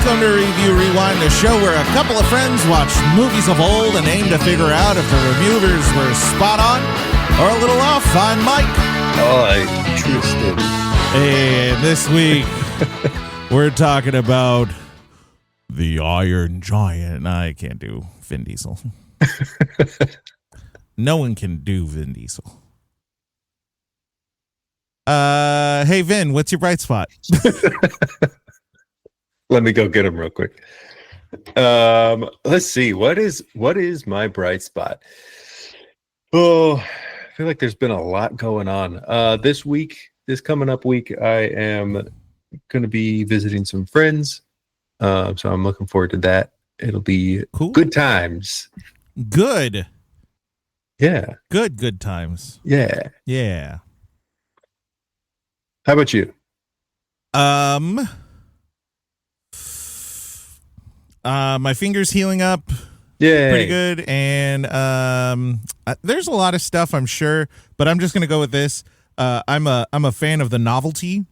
Welcome to Review Rewind, the show where a couple of friends watch movies of old and aim to figure out if the reviewers were spot on or a little off. I'm Mike. I'm Tristan. And this week, we're talking about the Iron Giant. I can't do Vin Diesel. No one can do Vin Diesel. Hey, Vin, what's your bright spot? Let me go get him real quick. Let's see. What is my bright spot? Oh, I feel like there's been a lot going on. This coming up week, I am going to be visiting some friends. So I'm looking forward to that. It'll be cool. Good times. Good. Yeah. Good times. Yeah. Yeah. How about you? My finger's healing up. Yeah. Pretty good. And there's a lot of stuff, I'm sure, but I'm just gonna go with this. I'm a fan of the novelty.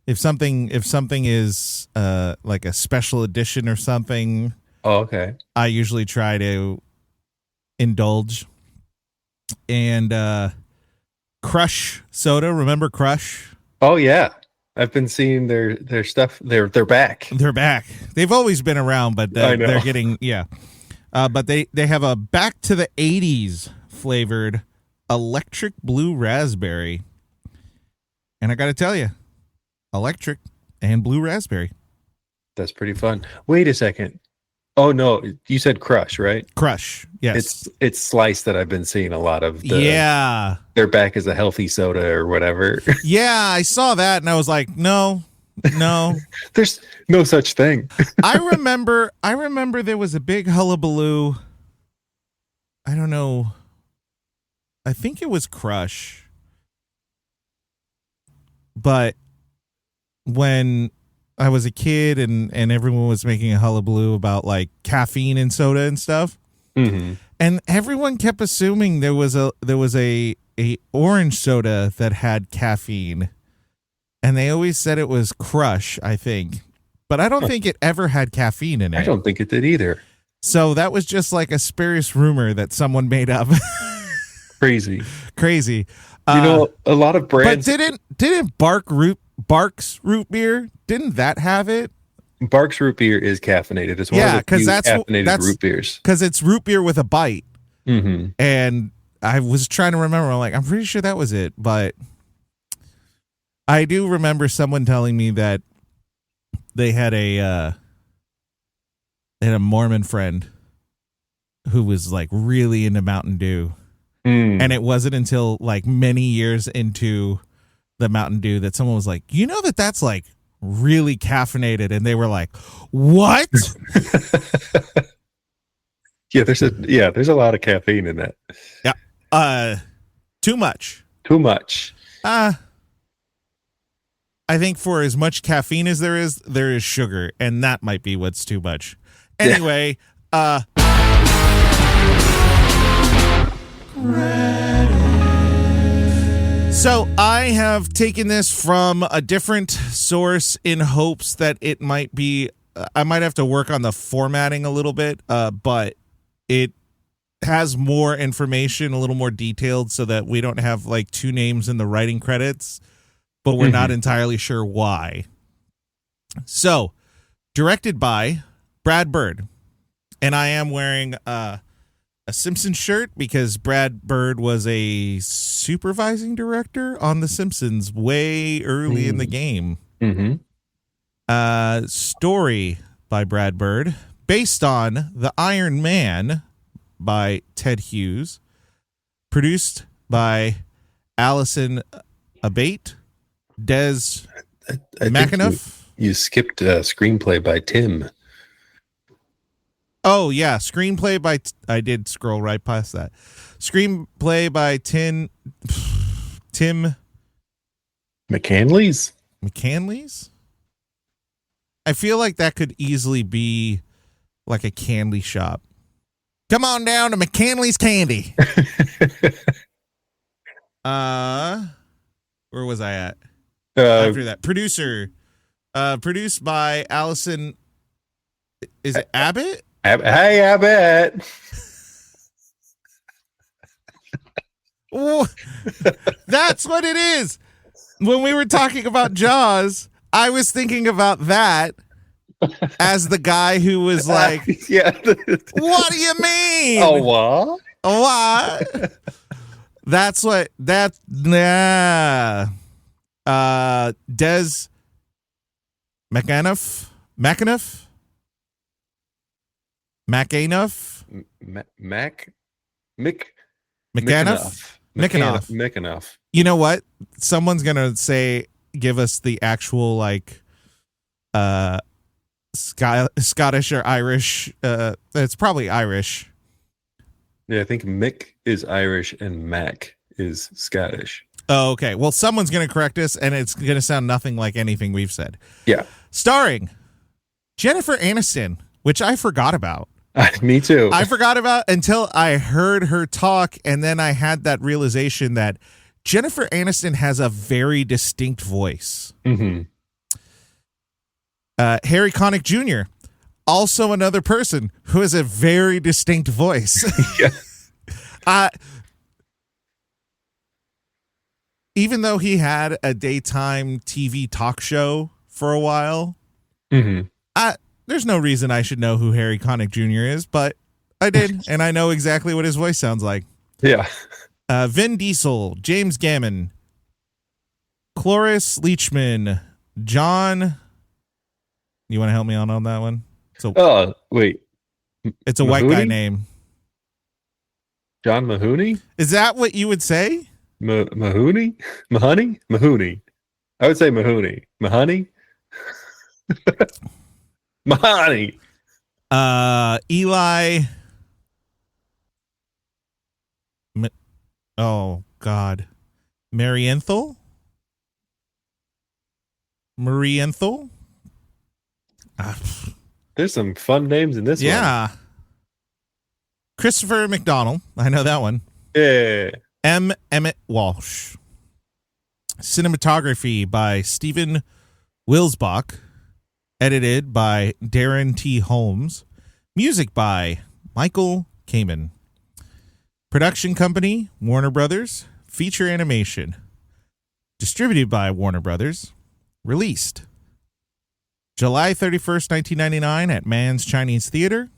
If something is like a special edition or something, oh, okay, I usually try to indulge. And Crush soda, remember Crush? Oh yeah, I've been seeing their stuff. They're back. They're back. They've always been around, but they're getting but they have a back to the 80s flavored electric blue raspberry, and I got to tell you, electric and blue raspberry. That's pretty fun. Wait a second. Oh no, you said Crush, right? Crush, yes. It's Slice that I've been seeing a lot of. Yeah, they're back as a healthy soda or whatever. Yeah, I saw that and I was like, no. There's no such thing. I remember there was a big hullabaloo. I don't know. I think it was Crush. But when I was a kid and everyone was making a hullabaloo about like caffeine in soda and stuff. Mm-hmm. And everyone kept assuming there was a orange soda that had caffeine. And they always said it was Crush, I think. But I don't think it ever had caffeine in it. I don't think it did either. So that was just like a spurious rumor that someone made up. Crazy. A lot of brands. But didn't Barks root beer, didn't that have it? Barks root beer is caffeinated. It's one of the few caffeinated root beers. Because it's root beer with a bite. Mm-hmm. And I was trying to remember. I'm like, I'm pretty sure that was it. But I do remember someone telling me that they had a Mormon friend who was like really into Mountain Dew. And it wasn't until like many years into the Mountain Dew that someone was like, you know that's like really caffeinated, and they were like, what? There's a lot of caffeine in that. Yeah. Too much. I think for as much caffeine as there is sugar, and that might be what's too much. Anyway, so I have taken this from a different source in hopes that it might be, I might have to work on the formatting a little bit, but it has more information, a little more detailed, so that we don't have like two names in the writing credits, but we're not entirely sure why. So, directed by Brad Bird, and I am wearing a Simpsons shirt because Brad Bird was a supervising director on The Simpsons way early in the game. Mm-hmm. Story by Brad Bird, based on The Iron Man by Ted Hughes, produced by Allison Abbate, Des McAnuff. You skipped Screenplay by Tim. Oh, yeah. Screenplay by... I did scroll right past that. Screenplay by Tim... McCanlies? McCanlies? I feel like that could easily be like a candy shop. Come on down to McCanlies Candy. Where was I at? After that. Producer Produced by Allison. Is it Abbate? Hey, Abbate. That's what it is. When we were talking about Jaws, I was thinking about that as the guy who was like, yeah. what do you mean? Oh, what? What? That's what that. Nah. Des McAnuff. McAnuff. McAnuff. You know what? Someone's gonna give us the actual like, Scottish or Irish. It's probably Irish. Yeah, I think Mick is Irish and Mac is Scottish. Oh, okay. Well, someone's gonna correct us, and it's gonna sound nothing like anything we've said. Yeah. Starring Jennifer Aniston, which I forgot about. Me too. I forgot about until I heard her talk, and then I had that realization that Jennifer Aniston has a very distinct voice. Mm-hmm. Harry Connick Jr., also another person who has a very distinct voice. Yeah. Even though he had a daytime TV talk show for a while, mm-hmm. There's no reason I should know who Harry Connick Jr. is, but I did, and I know exactly what his voice sounds like. Yeah. Vin Diesel, James Gammon, Cloris Leachman, John. You want to help me out on that one? Wait. It's a Mahoney? white guy name. John Mahoney? Is that what you would say? Mahoney? Mahoney. I would say Mahoney. Mahoney? Mahoney. Eli. Oh God, Marienthal. There's some fun names in this one. Yeah. Christopher McDonald. I know that one. Yeah. Emmet Walsh. Cinematography by Steven Wilzbach. Edited by Darren T. Holmes. Music by Michael Kamen. Production company, Warner Brothers. Feature animation. Distributed by Warner Brothers. Released July 31st, 1999 at Mann's Chinese Theater.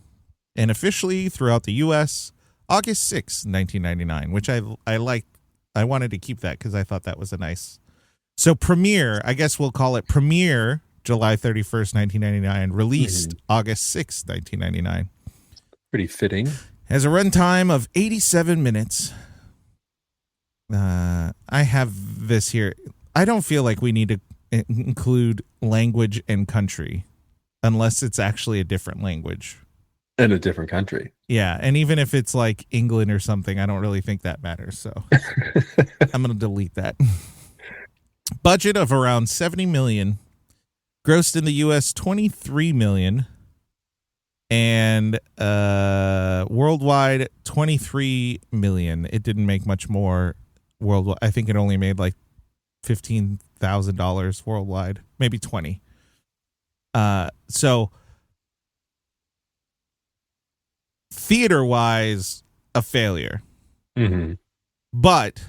And officially throughout the U.S. August 6th, 1999, which I liked. I wanted to keep that because I thought that was a nice. So premiere, I guess we'll call it premiere, July 31st, 1999. Released August 6th, 1999. Pretty fitting. Has a runtime of 87 minutes. I have this here. I don't feel like we need to include language and country unless it's actually a different language. In a different country. Yeah, and even if it's like England or something, I don't really think that matters. So I'm going to delete that. Budget of around $70 million. Grossed in the U.S. $23 million. And worldwide $23 million. It didn't make much more worldwide. I think it only made like $15,000 worldwide, maybe 20. So theater-wise, a failure. Mm-hmm. But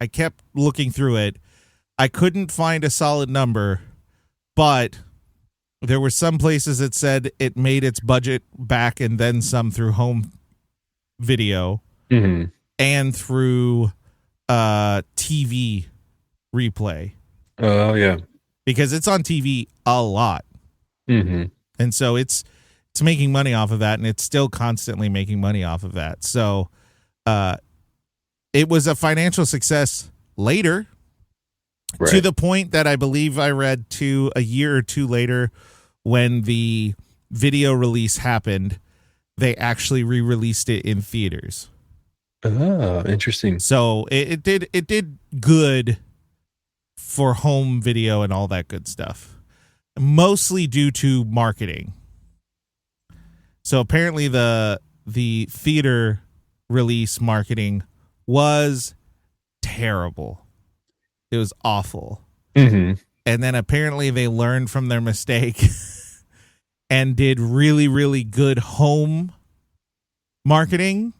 I kept looking through it. I couldn't find a solid number, but there were some places that said it made its budget back and then some through home video and through TV replay. Oh, yeah. Because it's on TV a lot. Mm-hmm. And so it's making money off of that, and it's still constantly making money off of that. So it was a financial success later, right, to the point that I believe I read a year or two later, when the video release happened, they actually re-released it in theaters. Oh, interesting. So it did good for home video and all that good stuff, mostly due to marketing. So apparently the theater release marketing was terrible. It was awful. Mm-hmm. and then apparently they learned from their mistake and did really, really good home marketing.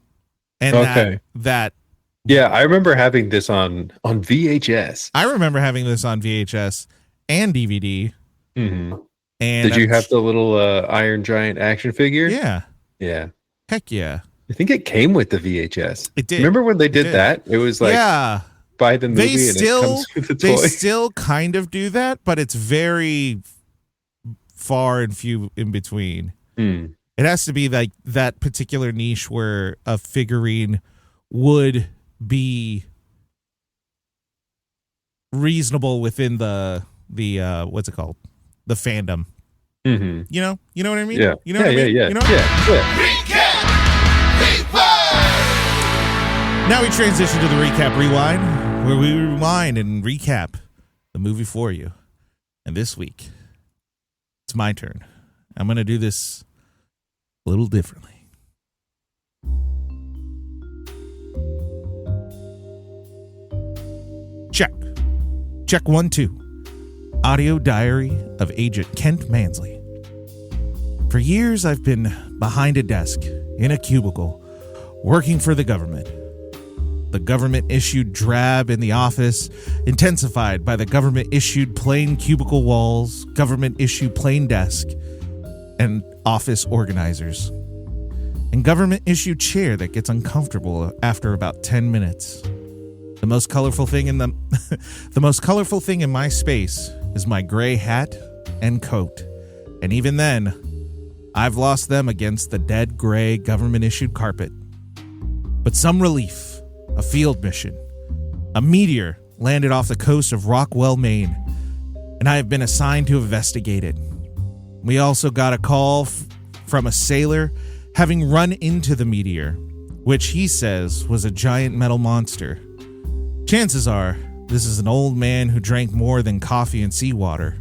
And Okay. that Yeah, I remember having this on VHS. I remember having this on VHS and DVD. Mm-hmm. And did you have the little Iron Giant action figure? Yeah. Yeah. Heck yeah. I think it came with the VHS. It did. Remember when they did that? It was like, buy the movie and it comes with the toy. They still kind of do that, but it's very far and few in between. Mm. It has to be like that particular niche where a figurine would be reasonable within the what's it called? The fandom. Mm-hmm. You know what I mean? Yeah. You know what I mean? Yeah. You know? Yeah. Now we transition to the recap rewind, where we rewind and recap the movie for you. And this week, it's my turn. I'm going to do this a little differently. Check 1 2. Audio diary of Agent Kent Mansley. For years, I've been behind a desk in a cubicle working for the government. The government-issued drab in the office, intensified by the government-issued plain cubicle walls, government-issued plain desk, and office organizers. And government-issued chair that gets uncomfortable after about 10 minutes. The most colorful thing in the most colorful thing in my space is my gray hat and coat. And even then, I've lost them against the dead gray government-issued carpet. But some relief, a field mission. A meteor landed off the coast of Rockwell, Maine, and I have been assigned to investigate it. We also got a call from a sailor having run into the meteor, which he says was a giant metal monster. Chances are, this is an old man who drank more than coffee and seawater.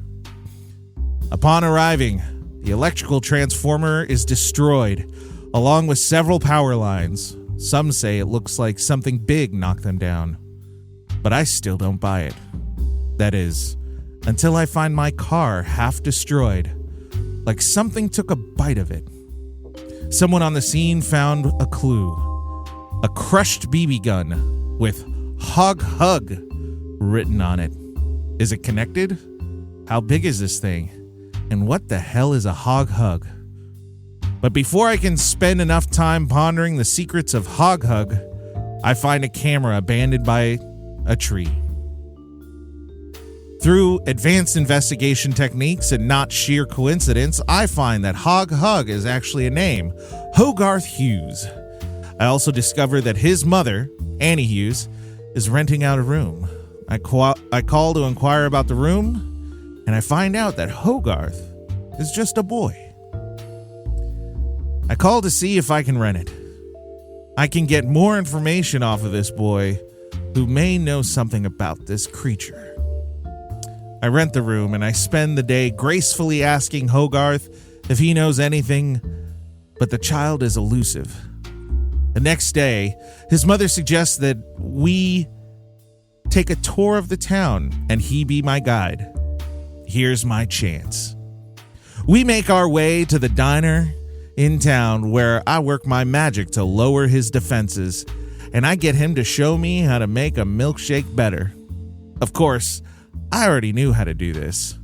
Upon arriving, the electrical transformer is destroyed, along with several power lines. Some say it looks like something big knocked them down. But I still don't buy it. That is, until I find my car half destroyed, like something took a bite of it. Someone on the scene found a clue. A crushed BB gun with Hog Hug written on it. Is it connected? How big is this thing? And what the hell is a Hog Hug? But before I can spend enough time pondering the secrets of Hog Hug, I find a camera abandoned by a tree. Through advanced investigation techniques and not sheer coincidence, I find that Hog Hug is actually a name, Hogarth Hughes. I also discover that his mother, Annie Hughes, is renting out a room. I call to inquire about the room, and I find out that Hogarth is just a boy. I call to see if I can rent it. I can get more information off of this boy who may know something about this creature. I rent the room, and I spend the day gracefully asking Hogarth if he knows anything, but the child is elusive. The next day, his mother suggests that we take a tour of the town and he be my guide. Here's my chance. We make our way to the diner in town where I work my magic to lower his defenses, and I get him to show me how to make a milkshake better. Of course, I already knew how to do this,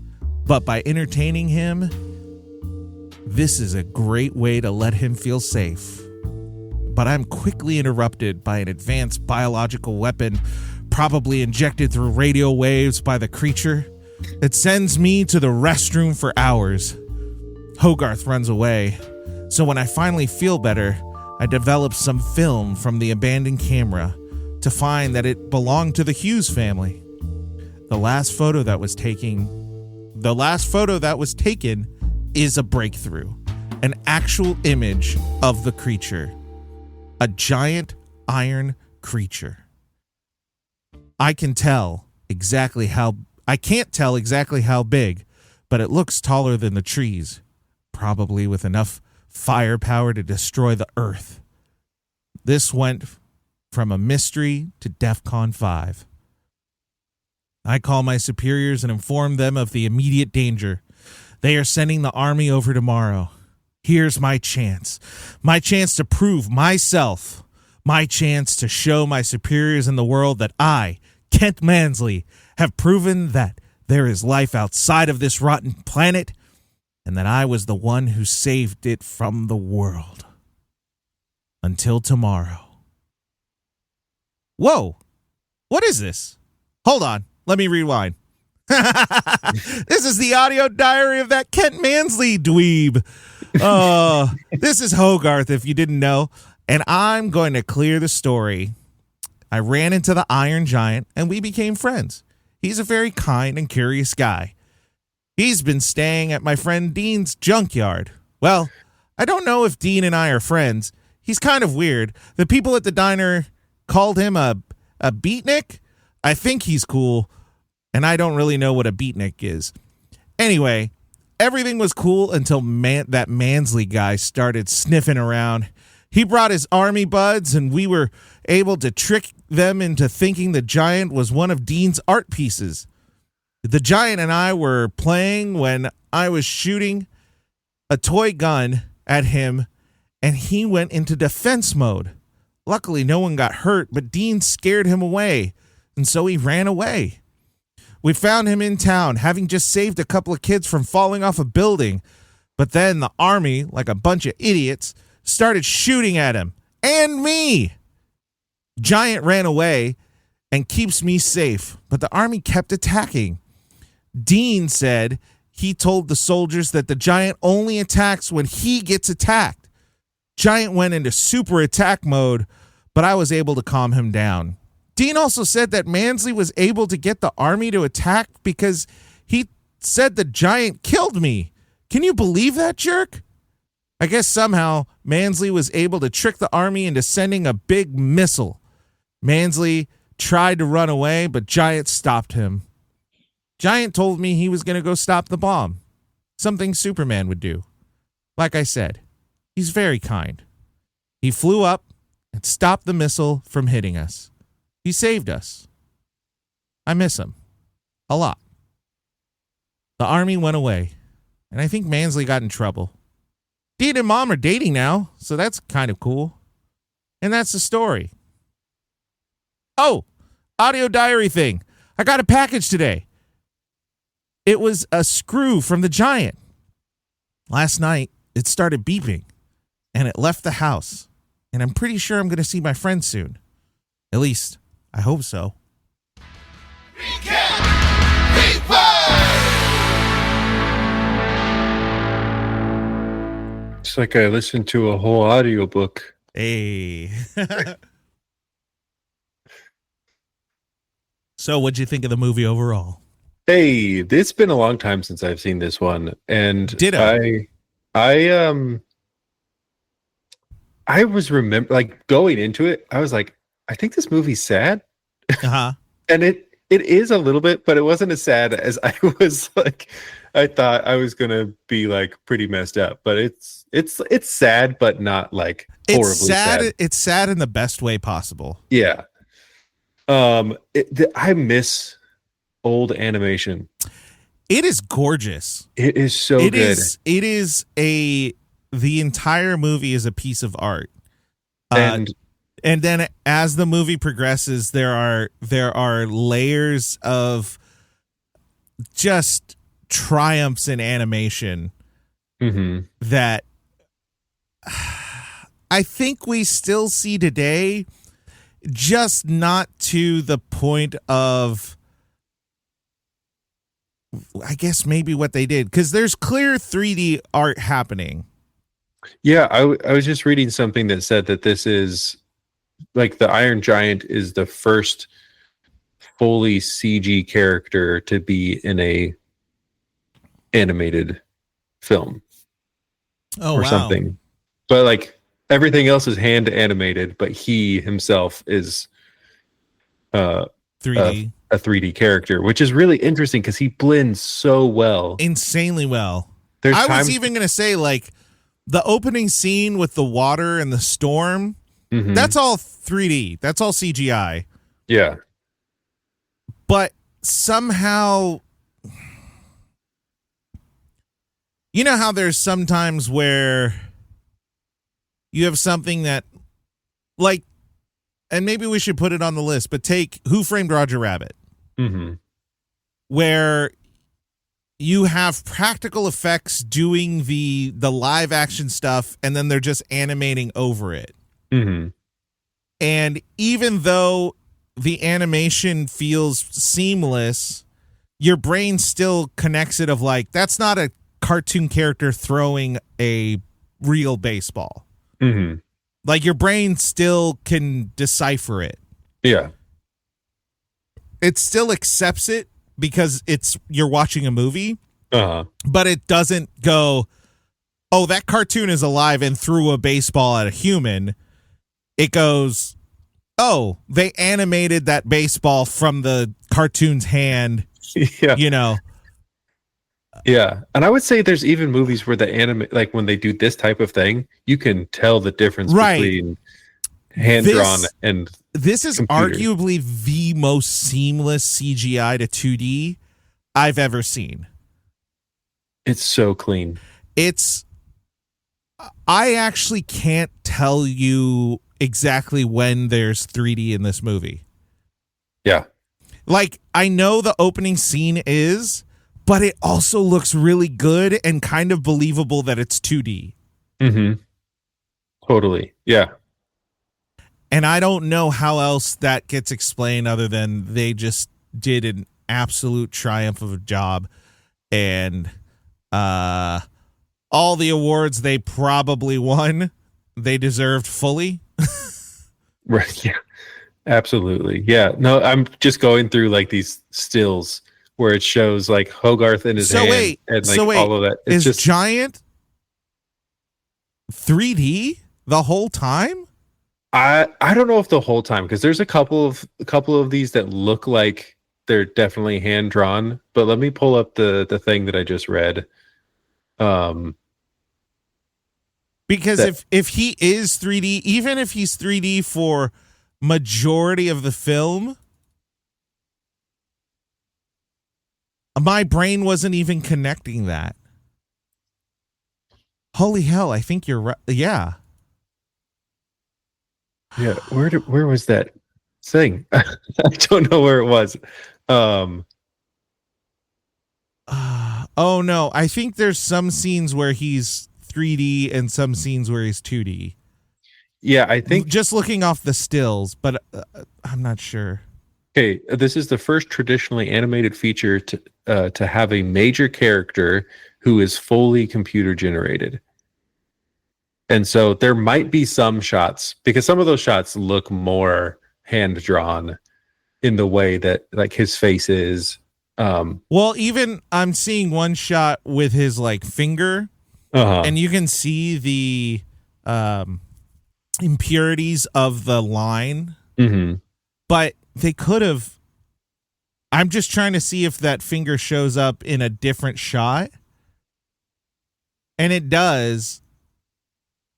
but by entertaining him, this is a great way to let him feel safe. But I'm quickly interrupted by an advanced biological weapon, probably injected through radio waves by the creature. It sends me to the restroom for hours. Hogarth runs away, so when I finally feel better, I develop some film from the abandoned camera to find that it belonged to the Hughes family. The last photo that was taken is a breakthrough, an actual image of the creature. A giant iron creature. I can't tell exactly how big, but it looks taller than the trees, probably with enough firepower to destroy the earth. This went from a mystery to DEFCON 5. I call my superiors and inform them of the immediate danger. They are sending the army over tomorrow. Here's my chance to prove myself, my chance to show my superiors in the world that I, Kent Mansley, have proven that there is life outside of this rotten planet and that I was the one who saved it from the world. Until tomorrow. Whoa, what is this? Hold on, let me rewind. This is the audio diary of that Kent Mansley dweeb. This is Hogarth, if you didn't know, and I'm going to clear the story. I ran into the Iron Giant, and we became friends. He's a very kind and curious guy. He's been staying at my friend Dean's junkyard. Well, I don't know if Dean and I are friends. He's kind of weird. The people at the diner called him a beatnik. I think he's cool, and I don't really know what a beatnik is. Anyway, everything was cool until that Mansley guy started sniffing around. He brought his army buds, and we were able to trick them into thinking the Giant was one of Dean's art pieces. The Giant and I were playing when I was shooting a toy gun at him, and he went into defense mode. Luckily, no one got hurt, but Dean scared him away, and so he ran away. We found him in town, having just saved a couple of kids from falling off a building, but then the army, like a bunch of idiots, started shooting at him, and me. Giant ran away and keeps me safe, but the army kept attacking. Dean said he told the soldiers that the Giant only attacks when he gets attacked. Giant went into super attack mode, but I was able to calm him down. Dean also said that Mansley was able to get the army to attack because he said the Giant killed me. Can you believe that, jerk? I guess somehow Mansley was able to trick the army into sending a big missile. Mansley tried to run away, but Giant stopped him. Giant told me he was going to go stop the bomb, something Superman would do. Like I said, he's very kind. He flew up and stopped the missile from hitting us. He saved us. I miss him a lot. The army went away, and I think Mansley got in trouble. Dean and Mom are dating now, so that's kind of cool. And that's the story. Oh, audio diary thing. I got a package today. It was a screw from the Giant. Last night, it started beeping, and it left the house. And I'm pretty sure I'm going to see my friend soon. At least, I hope so. It's like I listened to a whole audiobook. Hey. So, what'd you think of the movie overall? Hey, it's been a long time since I've seen this one, and I was going into it. I was like, I think this movie's sad, and it is a little bit, but it wasn't as sad as I was like. I thought I was gonna be like pretty messed up, but it's sad, but not like horribly sad. It's sad in the best way possible. Yeah. I miss old animation. It is gorgeous. It is so good. The entire movie is a piece of art. And then as the movie progresses, there are layers of just triumphs in animation that I think we still see today, just not to the point of, I guess, maybe what they did, because there's clear 3D art happening. Yeah, I was just reading something that said that this is like the Iron Giant is the first fully CG character to be in a animated film or something. But like everything else is hand animated, but he himself is 3D. A 3D character, which is really interesting because he blends so well. Insanely well. I was even going to say, like, the opening scene with the water and the storm, that's all 3D. That's all CGI. Yeah. But somehow, you know how there's sometimes where you have something that, like, and maybe we should put it on the list, but take Who Framed Roger Rabbit, where you have practical effects doing the live action stuff, and then they're just animating over it. And even though the animation feels seamless, your brain still connects it of like, that's not a cartoon character throwing a real baseball. Like, your brain still can decipher it. Yeah. It still accepts it because you're watching a movie, but it doesn't go, oh, that cartoon is alive and threw a baseball at a human. It goes, oh, they animated that baseball from the cartoon's hand. Yeah. You know. Yeah. And I would say there's even movies where the anime, like when they do this type of thing, you can tell the difference between hand drawn and this is computer. Arguably the most seamless CGI to 2D I've ever seen. It's so clean. I actually can't tell you exactly when there's 3D in this movie. Yeah. Like, I know the opening scene is, but it also looks really good and kind of believable that it's 2D. Totally. Yeah. And I don't know how else that gets explained other than they just did an absolute triumph of a job. And all the awards they probably won, they deserved fully. Right. Yeah. Absolutely. Yeah. No, I'm just going through like these stills where it shows like Hogarth in his hand and like all of that. It's is just Giant 3D the whole time? I don't know if the whole time, because there's a couple of these that look like they're definitely hand drawn, but let me pull up the thing that I just read. Because if he is 3D, even if he's 3D for majority of the film, my brain wasn't even connecting that. Holy hell, I think you're right. Yeah. Yeah, where was that thing? I don't know where it was. Oh no, I think there's some scenes where he's 3D and some scenes where he's 2D. Yeah, I think just looking off the stills, but I'm not sure. Okay, this is the first traditionally animated feature to have a major character who is fully computer generated. And so there might be some shots, because some of those shots look more hand drawn in the way that like his face is. Well, even I'm seeing one shot with his like finger, and you can see the impurities of the line. But they could have. I'm just trying to see if that finger shows up in a different shot, and it does.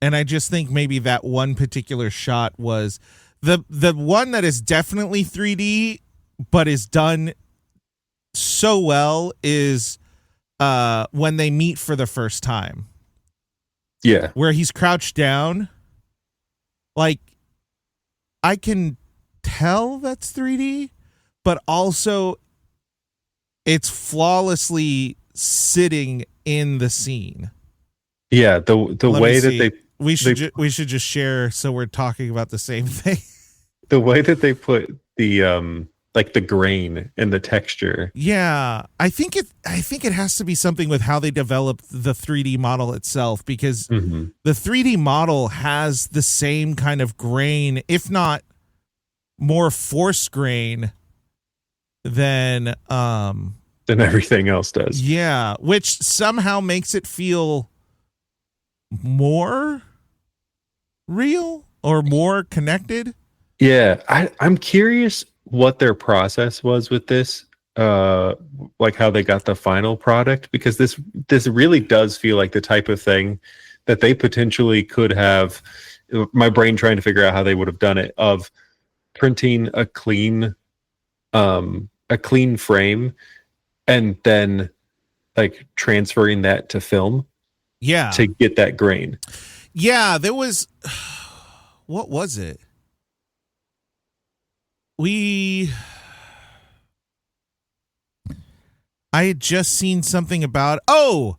And I just think maybe that one particular shot was the one that is definitely 3D, but is done so well is when they meet for the first time. Yeah. Where he's crouched down. Like, I can tell that's 3D, but also it's flawlessly sitting in the scene. Yeah, the way that they we should just share so we're talking about the same thing. The way that they put the like the grain and the texture. Yeah, I think it has to be something with how they developed the 3D model itself, because the 3D model has the same kind of grain, if not more force grain than everything else does. Yeah, which somehow makes it feel more real or more connected. Yeah, I'm curious what their process was with this, like how they got the final product, because this really does feel like the type of thing that they potentially could have. My brain trying to figure out how they would have done it, of printing a clean a clean frame and then like transferring that to film to get that grain. Yeah, there was, what was it? I had just seen something about, the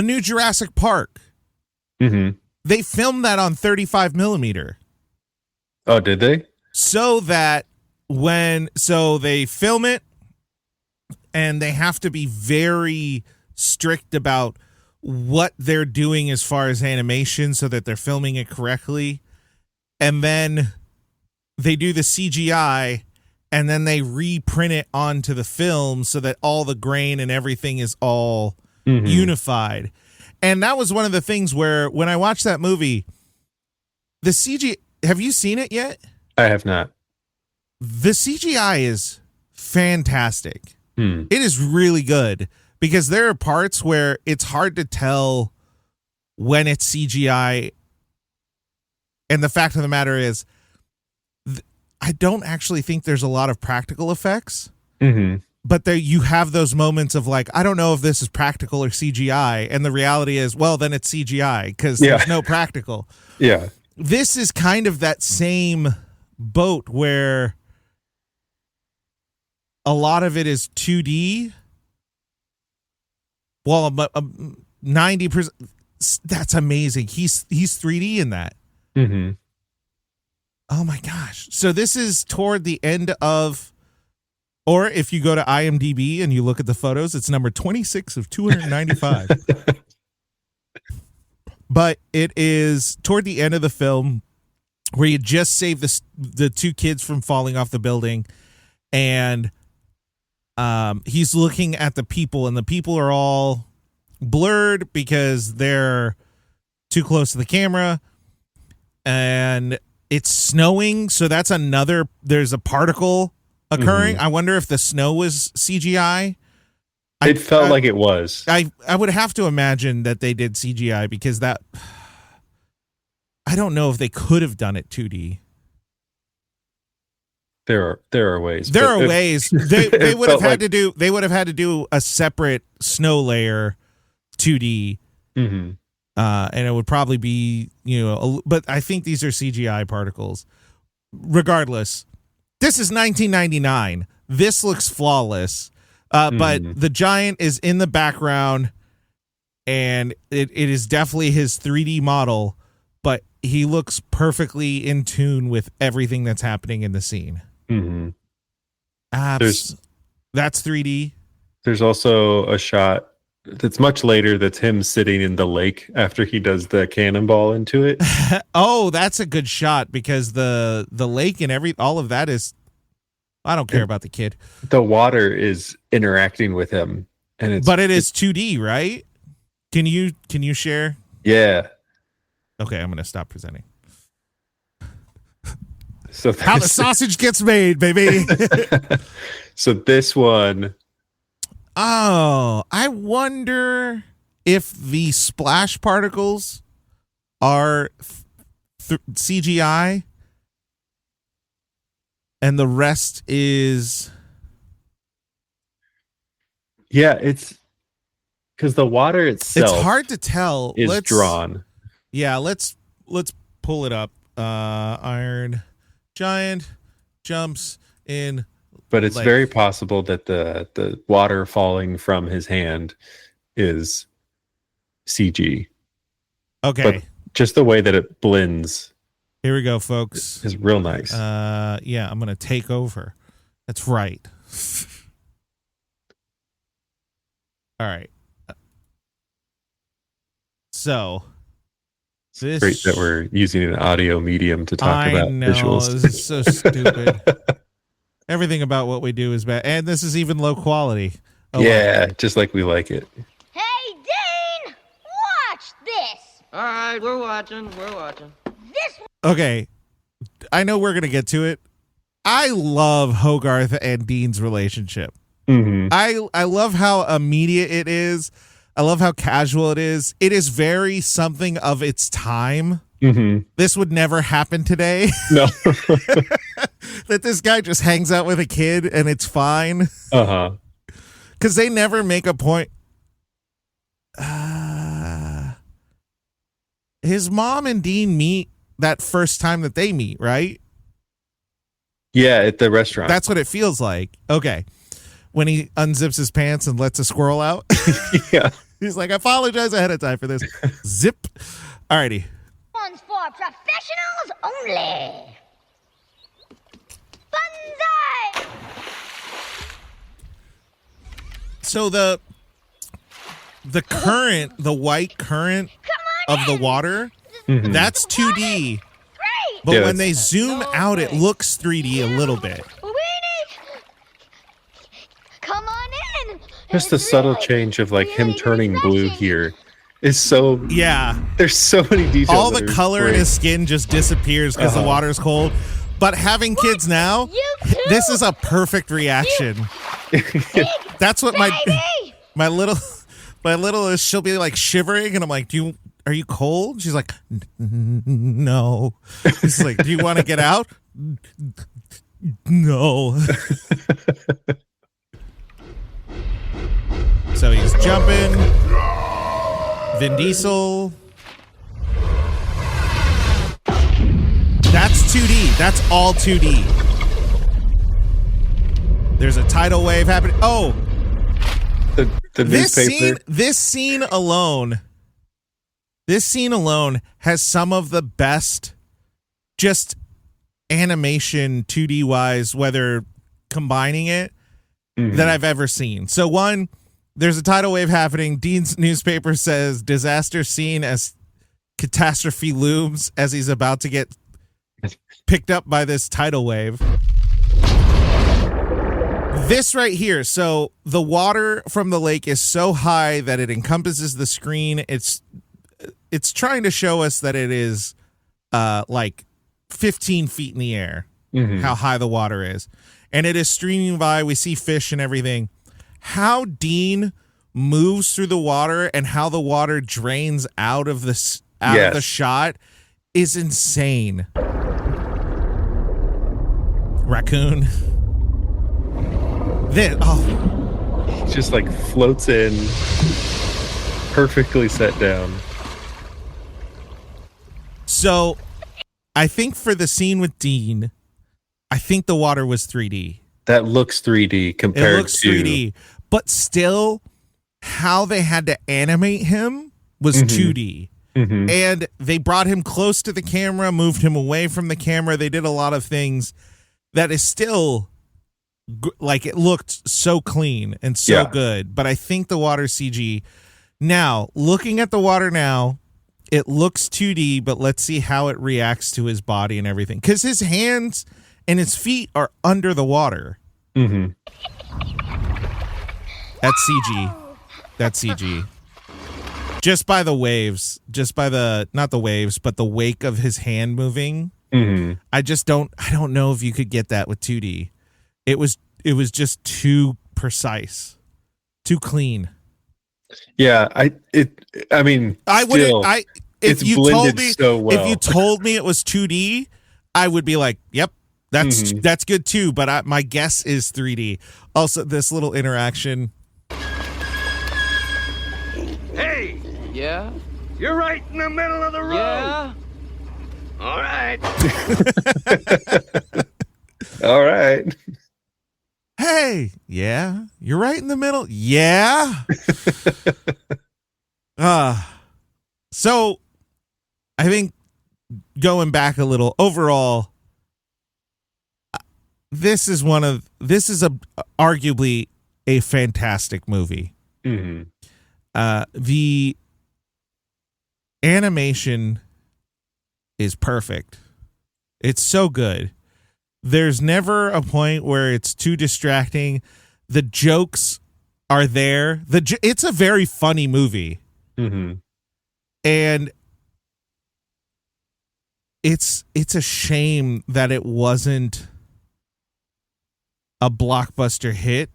new Jurassic Park. Mm-hmm. They filmed that on 35 millimeter. Oh, did they? So that so they film it and they have to be very strict about what they're doing as far as animation so that they're filming it correctly. And then they do the CGI and then they reprint it onto the film so that all the grain and everything is all unified. And that was one of the things where when I watched that movie, the CGI, have you seen it yet? I have not. The CGI is fantastic. It is really good because there are parts where it's hard to tell when it's CGI. And the fact of the matter is, I don't actually think there's a lot of practical effects. But there you have those moments of like, I don't know if this is practical or CGI. And the reality is, well, then it's CGI because there's no practical. Yeah. This is kind of that same boat where a lot of it is 2D. Well, 90%. That's amazing. He's 3D in that. Oh my gosh. So this is toward the end of, or if you go to IMDb and you look at the photos, it's number 26 of 295. But it is toward the end of the film where you just save the two kids from falling off the building. And he's looking at the people, and the people are all blurred because they're too close to the camera. And it's snowing, so that's there's a particle occurring. I wonder if the snow was CGI. It felt like it was. I would have to imagine that they did CGI because that, I don't know if they could have done it 2D. There are ways. There are ways. They would have had to do. They would have had to do a separate snow layer 2D. And it would probably be, but I think these are CGI particles. Regardless, this is 1999. This looks flawless. But the giant is in the background, and it is definitely his 3D model, but he looks perfectly in tune with everything that's happening in the scene. That's 3D. There's also a shot that's much later that's him sitting in the lake after he does the cannonball into it. Oh, that's a good shot because the lake and all of that is, I don't care about the kid. The water is interacting with him, and it is 2D, right? Can you share? Yeah. Okay, I'm gonna stop presenting. So how the sausage gets made, baby. So this one. Oh, I wonder if the splash particles are CGI and the rest is. Yeah, it's because the water itself. It's hard to tell. Is drawn. Yeah, let's pull it up. Iron Giant jumps in. But it's very possible that the water falling from his hand is CG. Okay. But just the way that it blends. Here we go, folks. Is real nice. Yeah, I'm going to take over. That's right. All right. So this great that we're using an audio medium to talk about visuals. This is so stupid. Everything about what we do is bad. And this is even low quality. Oh, yeah, wow. Just like we like it. Hey, Dean! Watch this! All right, we're watching. This. Okay, I know we're going to get to it. I love Hogarth and Dean's relationship. I love how immediate it is. I love how casual it is. It is very something of its time. This would never happen today. No. That this guy just hangs out with a kid and it's fine. Because they never make a point. His mom and Dean meet that first time that they meet, right? Yeah, at the restaurant. That's what it feels like. Okay. When he unzips his pants and lets a squirrel out. Yeah. He's like, I apologize ahead of time for this. Zip. Alrighty. One's for professionals only. Banzai! So the current, the white current of the water, that's 2D. Great! But Yeah, when they zoom out, it looks 3D a little bit. Weenie! Come on in! Just the subtle change of like him turning blue here is so. Yeah. There's so many details. All the color in his skin just disappears because the water's cold. But having kids now, this is a perfect reaction. That's what my little is. She'll be like shivering, and I'm like, are you cold? She's like, no. She's like, do you want to get out? No. So he's jumping. Vin Diesel. That's 2D. That's all 2D. There's a tidal wave happening. Oh, the newspaper. This scene alone has some of the best just animation 2D wise, whether combining it, that I've ever seen. So one, there's a tidal wave happening. Dean's newspaper says disaster scene as catastrophe looms as he's about to get picked up by this tidal wave. This right here. So the water from the lake is so high that it encompasses the screen. It's trying to show us that it is like 15 feet in the air, how high the water is. And it is streaming by. We see fish and everything. How Dean moves through the water and how the water drains out of the shot is insane. Raccoon. Just like floats in, perfectly set down. So I think for the scene with Dean, I think the water was 3D. That looks 3D compared to... It looks 3D. But still, how they had to animate him was 2D. And they brought him close to the camera, moved him away from the camera. They did a lot of things that is still... like it looked so clean and so good, but I think the water CG. Now, looking at the water now, it looks 2D, but let's see how it reacts to his body and everything. Because his hands and his feet are under the water. That's CG. That's CG. Just by the waves, not the waves, but the wake of his hand moving. I don't know if you could get that with 2D. It was just too precise, too clean. Yeah, if you told me it was 2D, I would be like, yep, that's good too. But my guess is 3D. Also, this little interaction. Hey, Yeah? you're right in the middle of the road. Yeah? All right. All right. Hey, yeah, you're right in the middle. Yeah. So I think going back a little overall, this is arguably a fantastic movie. The animation is perfect. It's so good. There's never a point where it's too distracting. The jokes are there. It's a very funny movie. And it's a shame that it wasn't a blockbuster hit,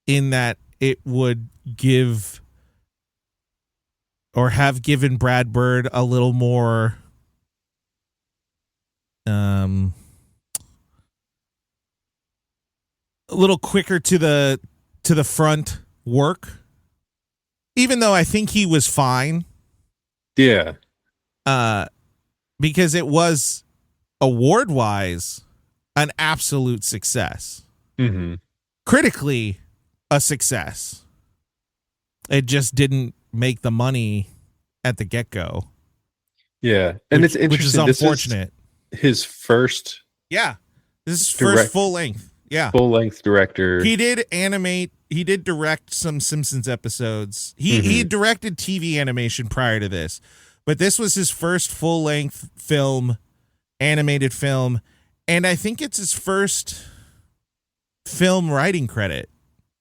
in that it would give or have given Brad Bird a little more a little quicker to the front work, even though I think he was fine. Yeah. Because it was award-wise an absolute success. Mm-hmm. Critically a success. It just didn't make the money at the get-go. Yeah. And it's interesting. Which is unfortunate. This is his first. Yeah. This is first full length. Yeah. Full length director. He did direct some Simpsons episodes. He directed TV animation prior to this, but this was his first full length film, animated film. And I think it's his first film writing credit.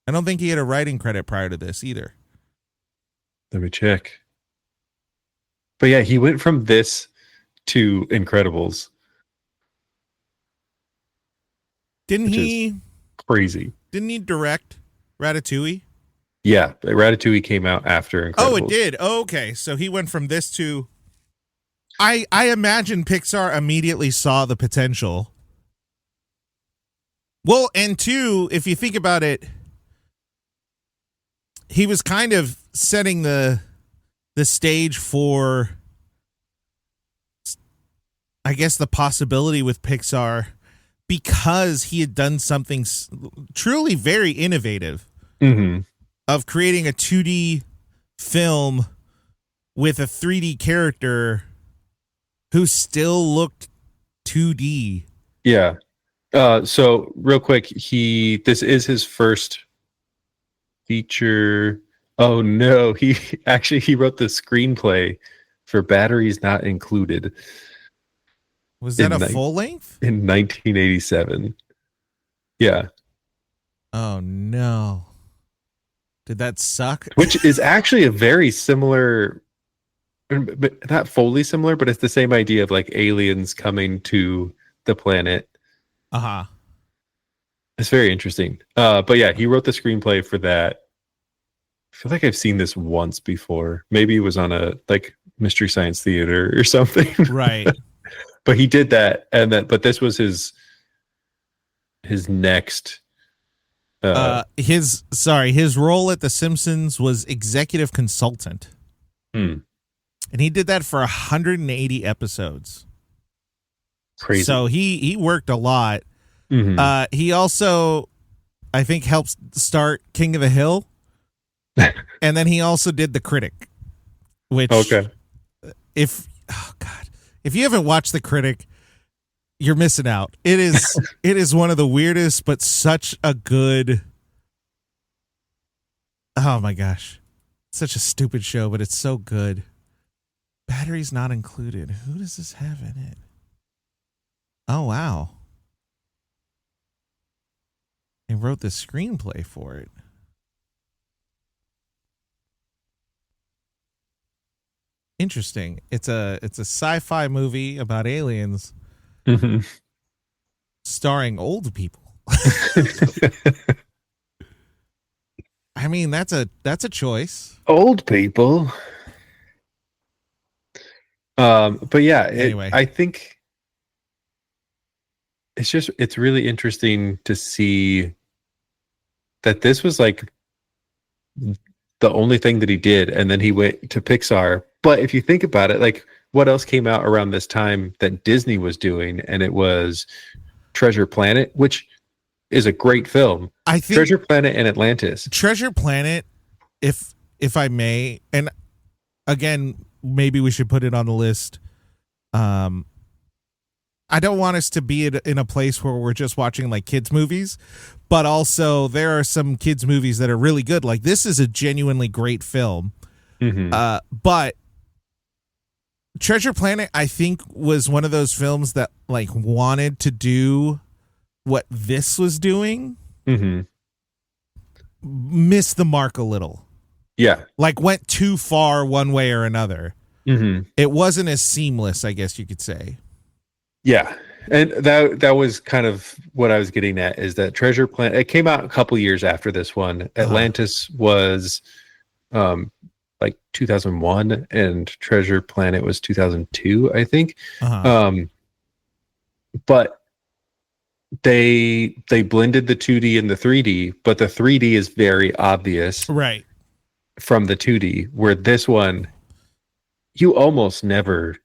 I don't think he had a writing credit prior to this either. Let me check. But yeah, he went from this to Incredibles. Didn't he? Crazy. Didn't he direct Ratatouille? Yeah, Ratatouille came out after Incredibles. Oh, it did. Oh, okay, so he went from this to. I imagine Pixar immediately saw the potential. Well, and two, if you think about it, he was kind of setting the stage for, I guess, the possibility with Pixar, because he had done something truly very innovative of creating a 2D film with a 3D character who still looked 2D. Yeah. So real quick, this is his first feature. Oh no, he wrote the screenplay for Batteries Not Included. Was that a full length? In 1987. Yeah. Oh no. Did that suck? Which is actually a very similar, but not fully similar, but it's the same idea of like aliens coming to the planet. Uh-huh. It's very interesting. But yeah, he wrote the screenplay for that. I feel like I've seen this once before. Maybe it was on a like Mystery Science Theater or something. Right. But he did that, but this was his next. His role at The Simpsons was executive consultant. And he did that for 180 episodes. Crazy. So he worked a lot. He also, I think, helped start King of the Hill. And then he also did The Critic, which if you haven't watched The Critic, you're missing out. It is one of the weirdest, but such a good. Oh my gosh, such a stupid show, but it's so good. Batteries Not Included. Who does this have in it? Oh wow, he wrote the screenplay for it. Interesting. It's a sci-fi movie about aliens, starring old people. I mean, that's a choice. Old people. But yeah, Anyway. I think it's really interesting to see that this was like the only thing that he did, and then he went to Pixar. But if you think about it, like what else came out around this time that Disney was doing, and it was Treasure Planet, which is a great film. I think Treasure Planet and Atlantis. Treasure Planet, if I may, and again, maybe we should put it on the list. I don't want us to be in a place where we're just watching like kids movies, but also there are some kids movies that are really good. Like this is a genuinely great film. But Treasure Planet, I think, was one of those films that like wanted to do what this was doing, missed the mark a little. Yeah. Like went too far one way or another. It wasn't as seamless, I guess you could say. Yeah. And that was kind of what I was getting at, is that Treasure Planet, it came out a couple years after this one. Atlantis was like 2001, and Treasure Planet was 2002, I think. But they blended the 2D and the 3D, but the 3D is very obvious right from the 2D, where this one you almost never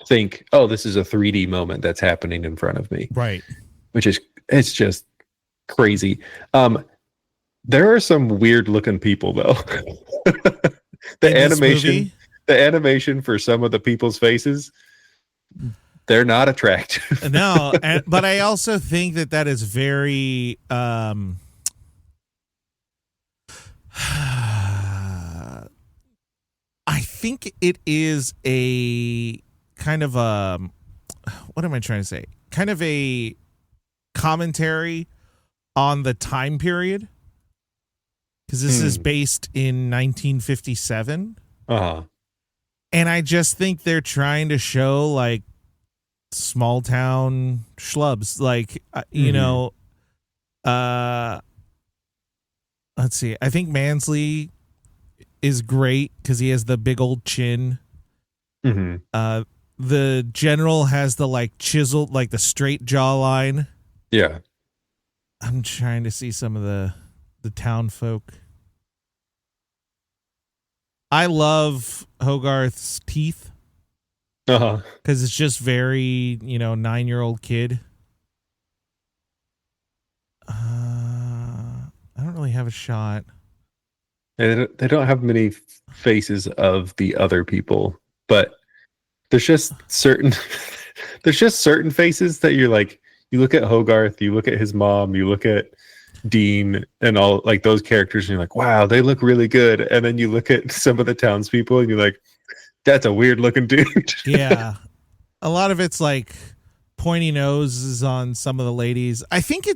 think, oh, this is a 3D moment that's happening in front of me. Right. Which is, it's just crazy. There are some weird looking people though. The animation for some of the people's faces, they're not attractive. No, but I also think that is very I think it is a kind of what am I trying to say? Kind of a commentary on the time period, because this is based in 1957. Uh-huh. And I just think they're trying to show like small town schlubs, like you know, let's see. I think Mansley is great because he has the big old chin. The general has the like chiseled, like the straight jawline. Yeah. I'm trying to see some of the town folk. I love Hogarth's teeth. Because it's just very, 9-year-old kid. I don't really have a shot. They don't have many faces of the other people, but there's just certain faces that you're like, you look at Hogarth, you look at his mom, you look at Dean and all like those characters, and you're like, wow, they look really good. And then you look at some of the townspeople and you're like, that's a weird looking dude. Yeah. A lot of it's like pointy noses on some of the ladies. I think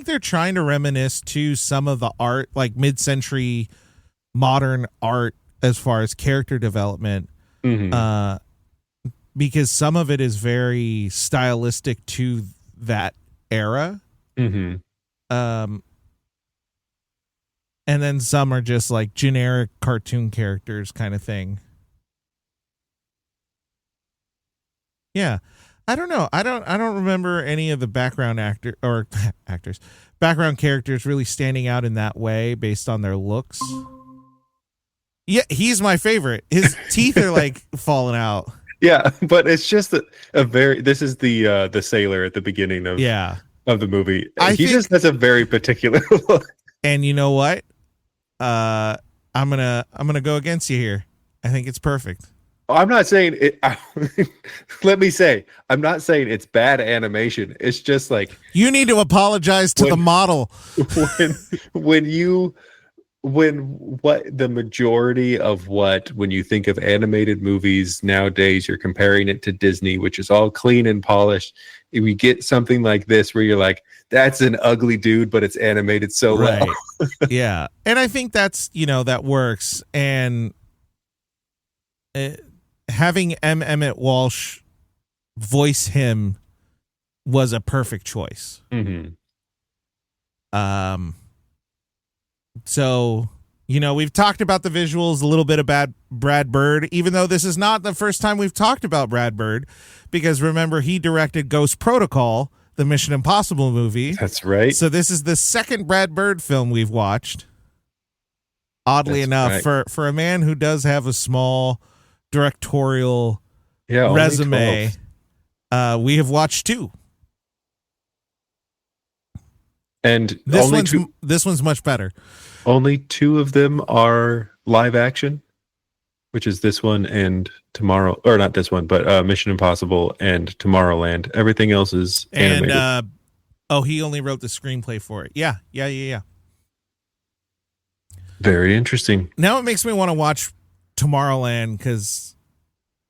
they're trying to reminisce to some of the art, like mid-century modern art as far as character development. Because some of it is very stylistic to that era. And then some are just like generic cartoon characters kind of thing. Yeah. I don't know. I don't remember any of the background background characters really standing out in that way based on their looks. Yeah, he's my favorite. His teeth are like falling out. Yeah, but it's just this is the sailor at the beginning of the movie. He just has a very particular look. And you know what? I'm gonna go against you here. I think it's perfect. I'm not saying it. Let me say, I'm not saying it's bad animation. It's just like, you need to apologize to the model. When you think of animated movies nowadays, you're comparing it to Disney, which is all clean and polished. We get something like this where you're like, that's an ugly dude, but it's animated so well. Yeah. And I think that's, that works. And having Emmet Walsh voice him was a perfect choice. So, we've talked about the visuals, a little bit about Brad Bird, even though this is not the first time we've talked about Brad Bird, because remember, he directed Ghost Protocol, the Mission Impossible movie. That's right. So this is the second Brad Bird film we've watched. Oddly enough, for a man who does have a small directorial resume, we have watched 2. And this one's much better. Only 2 of them are live action, which is this one and Tomorrow, or not this one, but Mission Impossible and Tomorrowland. Everything else is animated. And he only wrote the screenplay for it. Yeah. Very interesting. Now it makes me want to watch Tomorrowland, because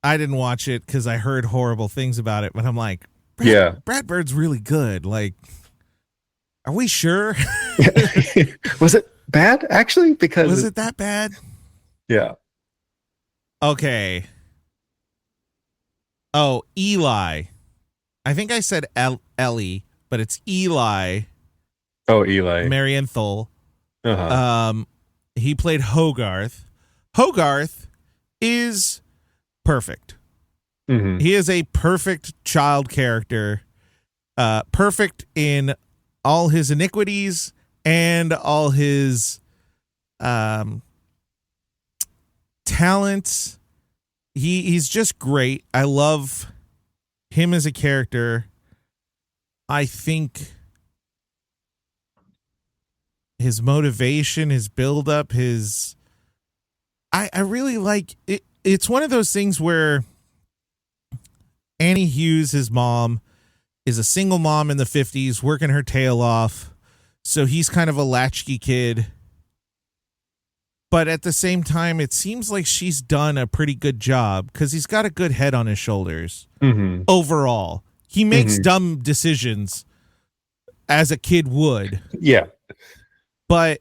I didn't watch it because I heard horrible things about it. But I'm like, Brad Bird's really good. Like, are we sure? Was it bad, actually? Because was it that bad? Yeah. Okay. Oh, Eli. I think I said Ellie, but it's Eli. Oh, Eli Marienthal. He played Hogarth. Hogarth is perfect. Mhm. He is a perfect child character, perfect in all his iniquities and all his talents. He's just great. I love him as a character. I think his motivation, his buildup, I really like it. It's one of those things where Annie Hughes, his mom, is a single mom in the 50s, working her tail off. So he's kind of a latchkey kid. But at the same time, it seems like she's done a pretty good job because he's got a good head on his shoulders overall. He makes dumb decisions as a kid would. Yeah. But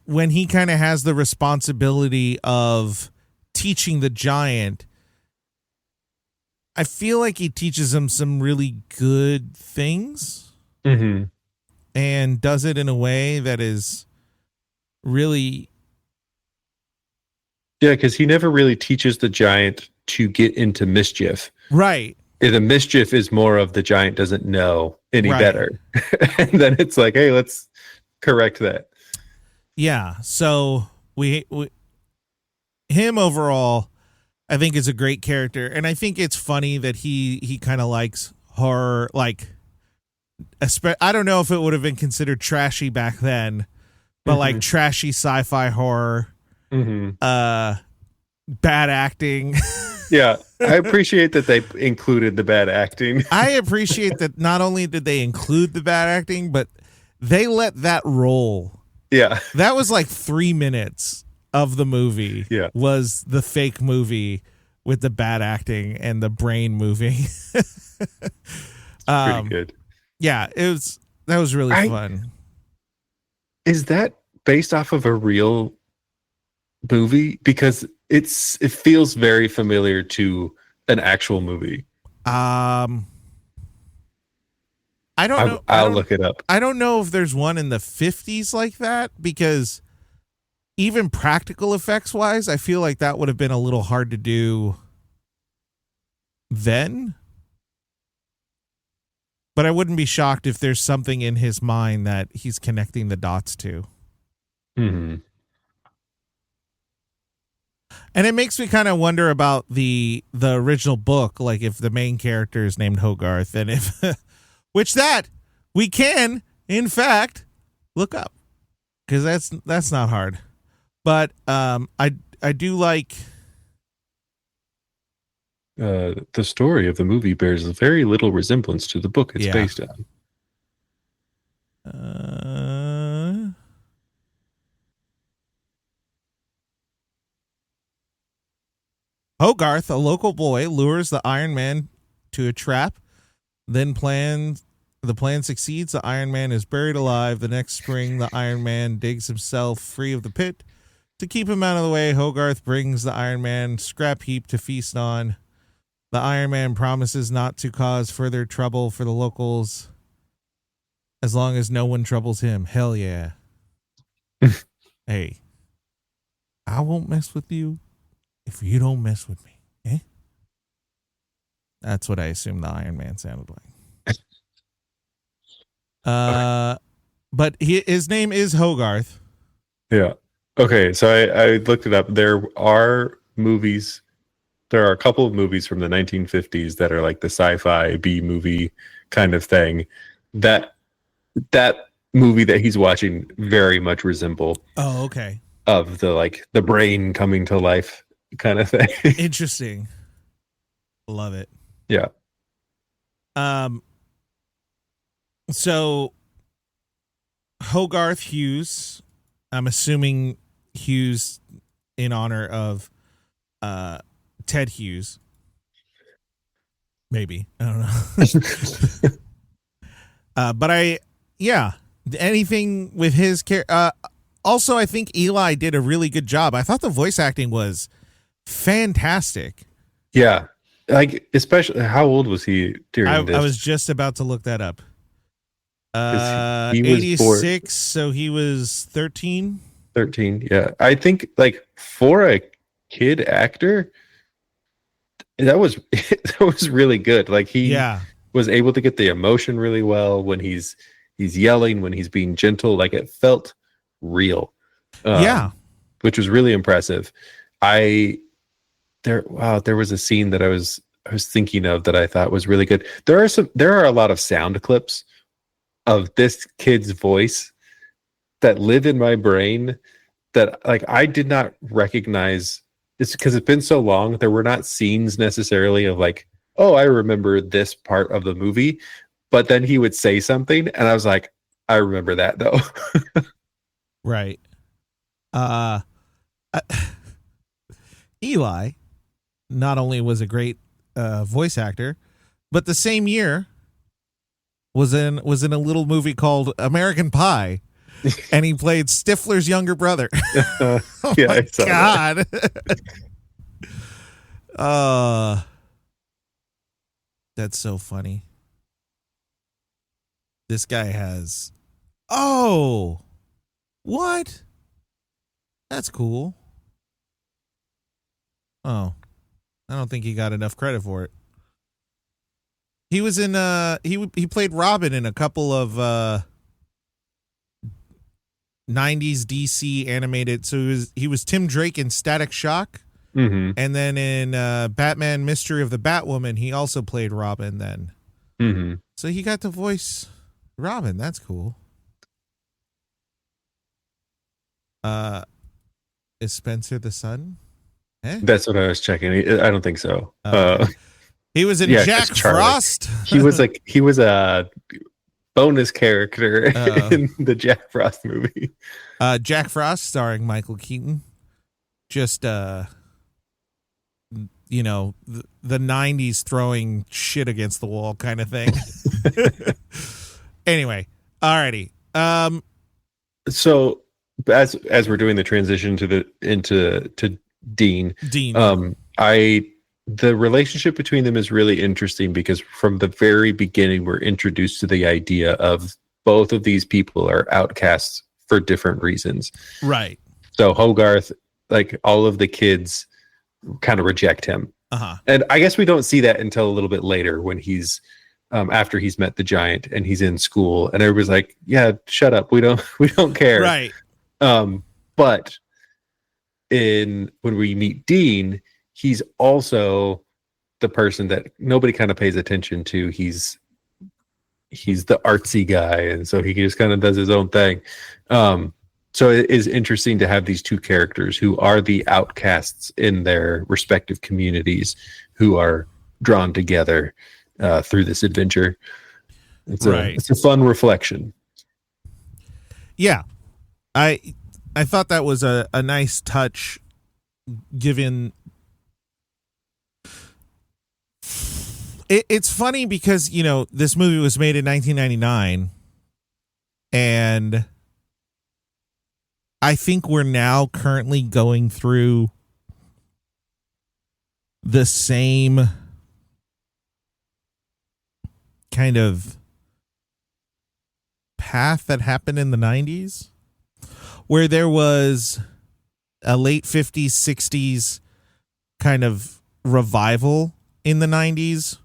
when he kind of has the responsibility of teaching the giant, I feel like he teaches him some really good things and does it in a way that is really... Yeah, because he never really teaches the giant to get into mischief. Right. The mischief is more of the giant doesn't know any better. And then it's like, hey, let's correct that. Yeah. So we him overall, I think, is a great character. And I think it's funny that he kind of likes horror. Like, I don't know if it would have been considered trashy back then, but like trashy sci-fi horror, bad acting. Yeah, I appreciate that they included the bad acting. I appreciate that not only did they include the bad acting, but they let that roll. Yeah. That was like 3 minutes of the movie. Yeah. Was the fake movie with the bad acting and the brain moving. Pretty good. Yeah, that was really fun. Is that based off of a real movie? Because it feels very familiar to an actual movie. I don't know. I'll look it up. I don't know if there's one in the 50s like that, because even practical effects wise, I feel like that would have been a little hard to do then. But I wouldn't be shocked if there's something in his mind that he's connecting the dots to. And it makes me kind of wonder about the original book, like if the main character is named Hogarth, and if which that we can, in fact, look up, because that's not hard. But I do like the story of the movie bears very little resemblance to the book it's based on. Hogarth, a local boy, lures the Iron Man to a trap. Then the plan succeeds. The Iron Man is buried alive. The next spring, the Iron Man digs himself free of the pit. To keep him out of the way, Hogarth brings the Iron Man scrap heap to feast on. The Iron Man promises not to cause further trouble for the locals as long as no one troubles him. Hell yeah. Hey, I won't mess with you if you don't mess with me. Eh? That's what I assume the Iron Man sounded like. But his name is Hogarth. Yeah. Okay, so I looked it up. There are a couple of movies from the 1950s that are like the sci-fi B movie kind of thing. That movie that he's watching very much resemble. Oh, okay. Of the brain coming to life kind of thing. Interesting. Love it. Yeah. So Hogarth Hughes, I'm assuming Hughes in honor of Ted Hughes. Maybe. I don't know. But anything with his character. Also, I think Eli did a really good job. I thought the voice acting was fantastic. Yeah. Like, especially, how old was he during this? I was just about to look that up. He was 86, so he was 13. 13. Yeah. I think like for a kid actor, that was that was really good. Like he was able to get the emotion really well when he's yelling, when he's being gentle. Like it felt real. Which was really impressive. There was a scene that I was thinking of that I thought was really good. There are a lot of sound clips of this kid's voice that live in my brain that like I did not recognize. It's because it's been so long. There were not scenes necessarily of like, oh, I remember this part of the movie, but then he would say something and I was like, I remember that though. Right. Eli not only was a great voice actor, but the same year was in a little movie called American Pie, and he played Stifler's younger brother. Oh yeah, my God. That's so funny. This guy has. Oh, what? That's cool. Oh, I don't think he got enough credit for it. He was in he played Robin in a couple of 90s DC animated. So he was Tim Drake in Static Shock. Mm-hmm. And then in Batman Mystery of the Batwoman, he also played Robin then. Mm-hmm. So he got to voice Robin. That's cool. Is Spencer the son? Eh? That's what I was checking. I don't think so. He was in Jack Frost. he was a bonus character in the Jack Frost movie. Jack Frost starring Michael Keaton. Just the 90s throwing shit against the wall kind of thing. Anyway, alrighty. So as we're doing the transition to Dean. The relationship between them is really interesting because from the very beginning we're introduced to the idea of both of these people are outcasts for different reasons. Right. So Hogarth, like all of the kids kind of reject him. Uh-huh. And I guess we don't see that until a little bit later when he's after he's met the giant and he's in school and everybody's like, yeah, shut up. We don't care. Right. But when we meet Dean, he's also the person that nobody kind of pays attention to. He's the artsy guy, and so he just kind of does his own thing. So it is interesting to have these two characters who are the outcasts in their respective communities who are drawn together through this adventure. It's a fun reflection. Yeah. I thought that was a nice touch given. It's funny because, this movie was made in 1999 and I think we're now currently going through the same kind of path that happened in the 90s where there was a late 50s, 60s kind of revival in the 90s.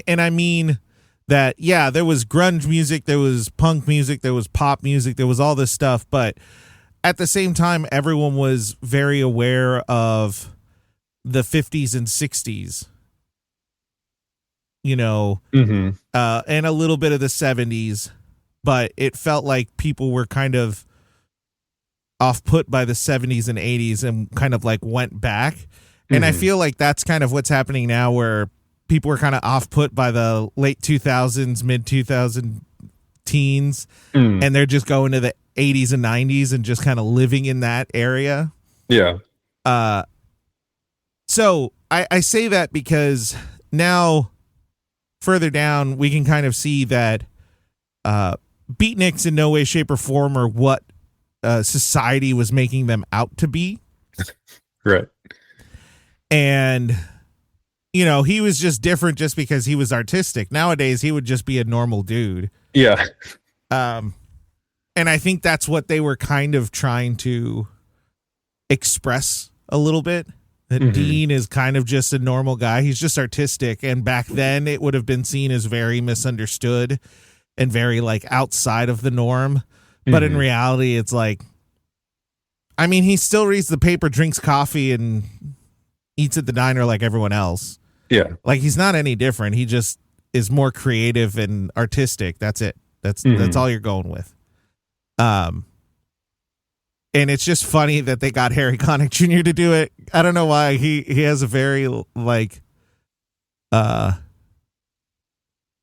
And I mean that, yeah, there was grunge music, there was punk music, there was pop music, there was all this stuff. But at the same time, everyone was very aware of the 50s and 60s, Mm-hmm. And a little bit of the 70s. But it felt like people were kind of off-put by the 70s and 80s and kind of like went back. And I feel like that's kind of what's happening now where people were kind of off-put by the late 2000s, mid-2000 teens, and they're just going to the 80s and 90s and just kind of living in that area. Yeah. So I say that because now further down, we can kind of see that beatniks in no way, shape, or form are what society was making them out to be. Right. And, he was just different just because he was artistic. Nowadays, he would just be a normal dude. Yeah. And I think that's what they were kind of trying to express a little bit. That Dean is kind of just a normal guy. He's just artistic. And back then it would have been seen as very misunderstood and very like outside of the norm. But in reality, it's like, I mean, he still reads the paper, drinks coffee, and eats at the diner like everyone else. Yeah. Like, he's not any different. He just is more creative and artistic. That's it. That's all you're going with. And it's just funny that they got Harry Connick Jr. to do it. I don't know why. He has a very like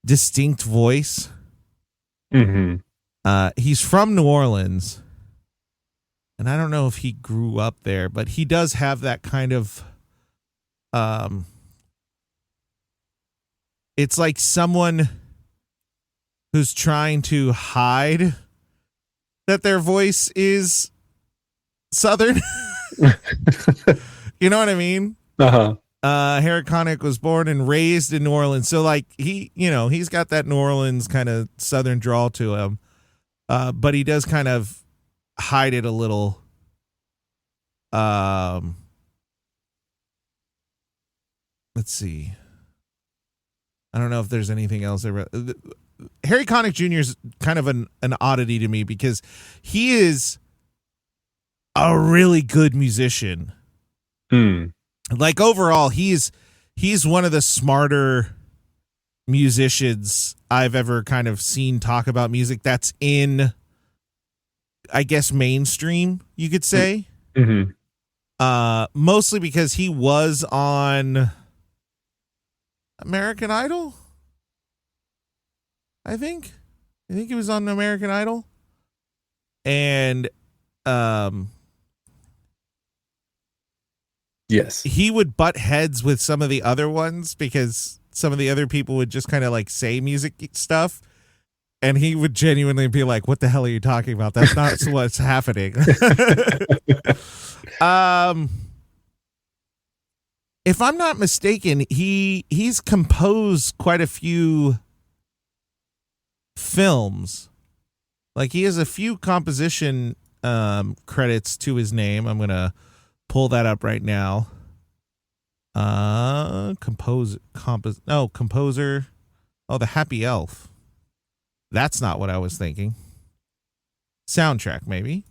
distinct voice. He's from New Orleans, and I don't know if he grew up there, but he does have that kind of it's like someone who's trying to hide that their voice is Southern. You know what I mean? Harry Connick was born and raised in New Orleans, so like he's got that New Orleans kind of Southern drawl to him, but he does kind of hide it a little. Let's see. I don't know if there's anything else. Harry Connick Jr. is kind of an oddity to me because he is a really good musician. Like overall, he's one of the smarter musicians I've ever kind of seen talk about music that's in, I guess, mainstream, you could say. Mostly because he was on American Idol. I think he was on American Idol. And yes, he would butt heads with some of the other ones because some of the other people would just kind of like say music stuff, and he would genuinely be like, "What the hell are you talking about? That's not what's happening." If I'm not mistaken, he's composed quite a few films. Like, he has a few composition credits to his name. I'm gonna pull that up right now. Composer. Oh, The Happy Elf. That's not what I was thinking. Soundtrack, maybe.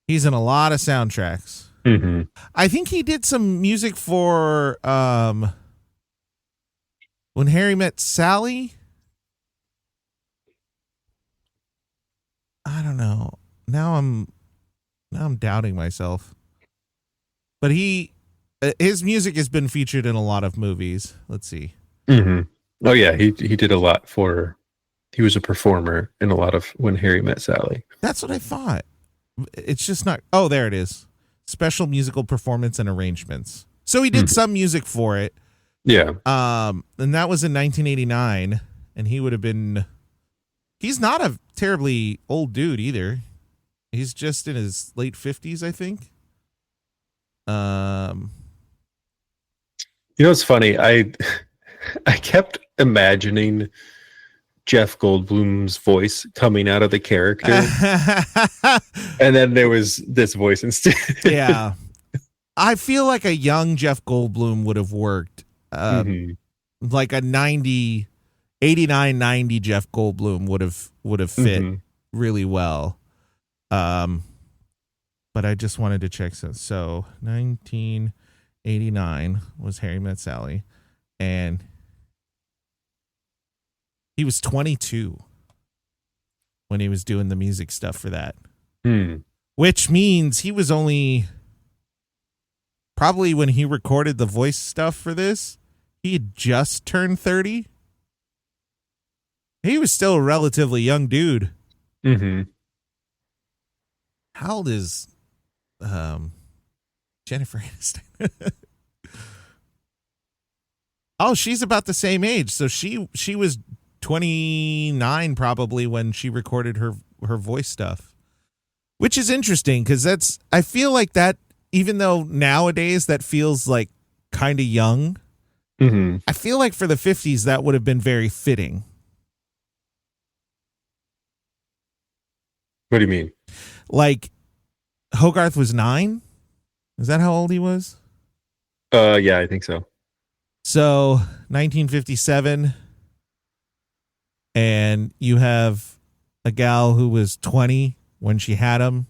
He's in a lot of soundtracks. I think he did some music for When Harry Met Sally. I don't know. Now I'm doubting myself. But his music has been featured in a lot of movies. Let's see. Oh yeah, he did a lot he was a performer in a lot of When Harry Met Sally. That's what I thought. It's just not. Oh, there it is. Special musical performance and arrangements. So he did some music for it. Yeah. And that was in 1989, and he would have been. He's not a terribly old dude either. He's just in his late 50s, I think. You know, it's funny. I kept imagining Jeff Goldblum's voice coming out of the character, and then there was this voice instead. Yeah, I feel like a young Jeff Goldblum would have worked. Like a 89, 90 Jeff Goldblum would have fit really well. But I just wanted to check. So 1989 was Harry Met Sally, and he was 22 when he was doing the music stuff for that. Which means he was only, probably when he recorded the voice stuff for this, he had just turned 30. He was still a relatively young dude. How old is Jennifer Aniston? Oh, she's about the same age. So she was 29 probably when she recorded her voice stuff, which is interesting because I feel like that, even though nowadays that feels like kind of young, I feel like for the 50s that would have been very fitting. What do you mean? Like, Hogarth was 9. Is that how old he was? Yeah, I think so. So 1957, and you have a gal who was 20 when she had him,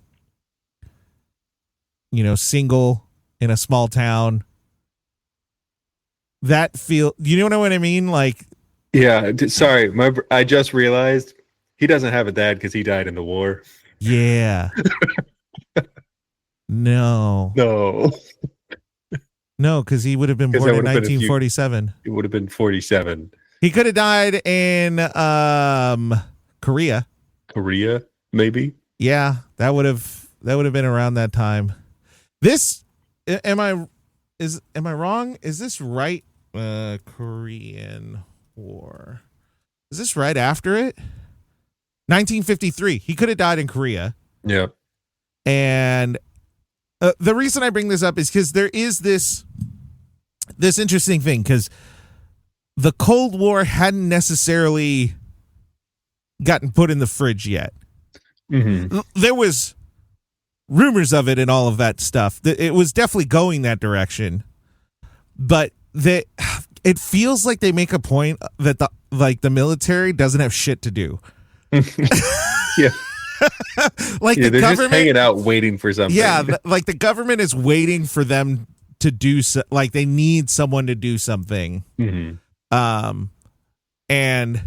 single in a small town. You know what I mean? Like, yeah, sorry, I just realized he doesn't have a dad because he died in the war. yeah. No, because he would have been born in 1947. It would have been 47. He could have died in Korea. Korea, maybe. Yeah, that would have been around that time. This am I wrong? Is this right? Korean War. Is this right after it? 1953. He could have died in Korea. Yeah. And the reason I bring this up is because there is this interesting thing, because the Cold War hadn't necessarily gotten put in the fridge yet. Mm-hmm. There was rumors of it and all of that stuff. It was definitely going that direction, but it feels like they make a point that the military doesn't have shit to do. Yeah. Like they're the government just hanging out waiting for something. Yeah, like the government is waiting for them to do like they need someone to do something. Mm-hmm. And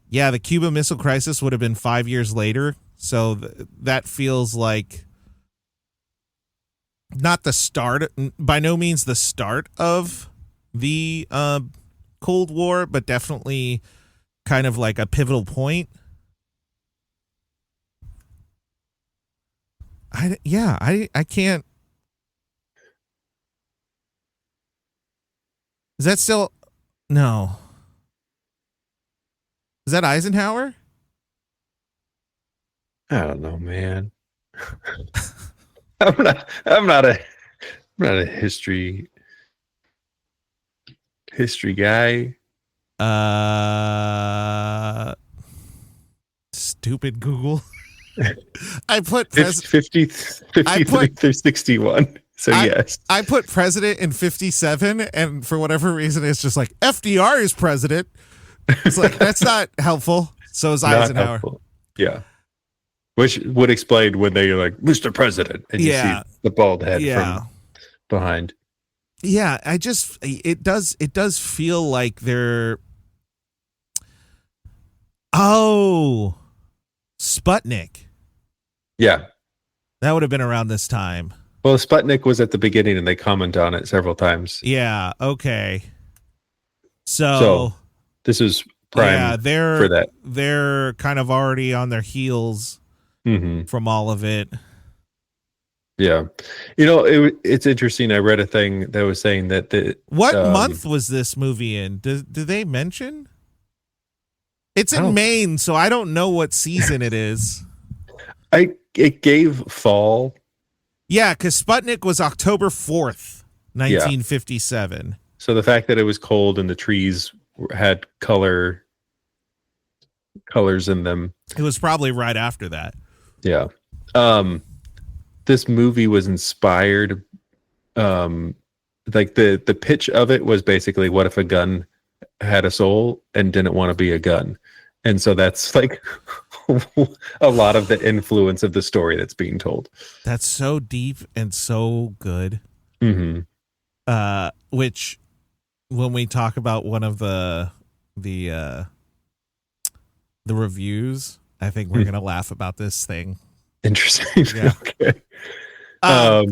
yeah, the Cuba Missile Crisis would have been 5 years later, so that feels like not the start, by no means the start of the Cold War, but definitely kind of like a pivotal point. I can't. Is that still? No. Is that Eisenhower? I don't know, man. I'm not a history guy. Stupid Google. I put 50 through 61. So yes. I put president in 57, and for whatever reason it's just like FDR is president. It's like that's not helpful. So is Eisenhower. Helpful. Yeah. Which would explain when they're like, Mr. President, and you see the bald head from behind. Yeah, it does feel like they're Sputnik. Yeah. That would have been around this time. Well, Sputnik was at the beginning and they comment on it several times. Yeah, okay. So this is prime for that. They're kind of already on their heels from all of it. Yeah. It's interesting. I read a thing that was saying that what month was this movie in? Do they mention? It's in Maine, so I don't know what season it is. It gave fall. Yeah, because Sputnik was October 4th, 1957. Yeah. So the fact that it was cold and the trees had colors in them. It was probably right after that. Yeah. This movie was inspired. Like the pitch of it was basically, what if a gun had a soul and didn't want to be a gun? And so that's like a lot of the influence of the story that's being told. That's so deep and so good. Mm-hmm. Which, when we talk about one of the reviews, I think we're gonna laugh about this thing. Interesting. Yeah. Okay.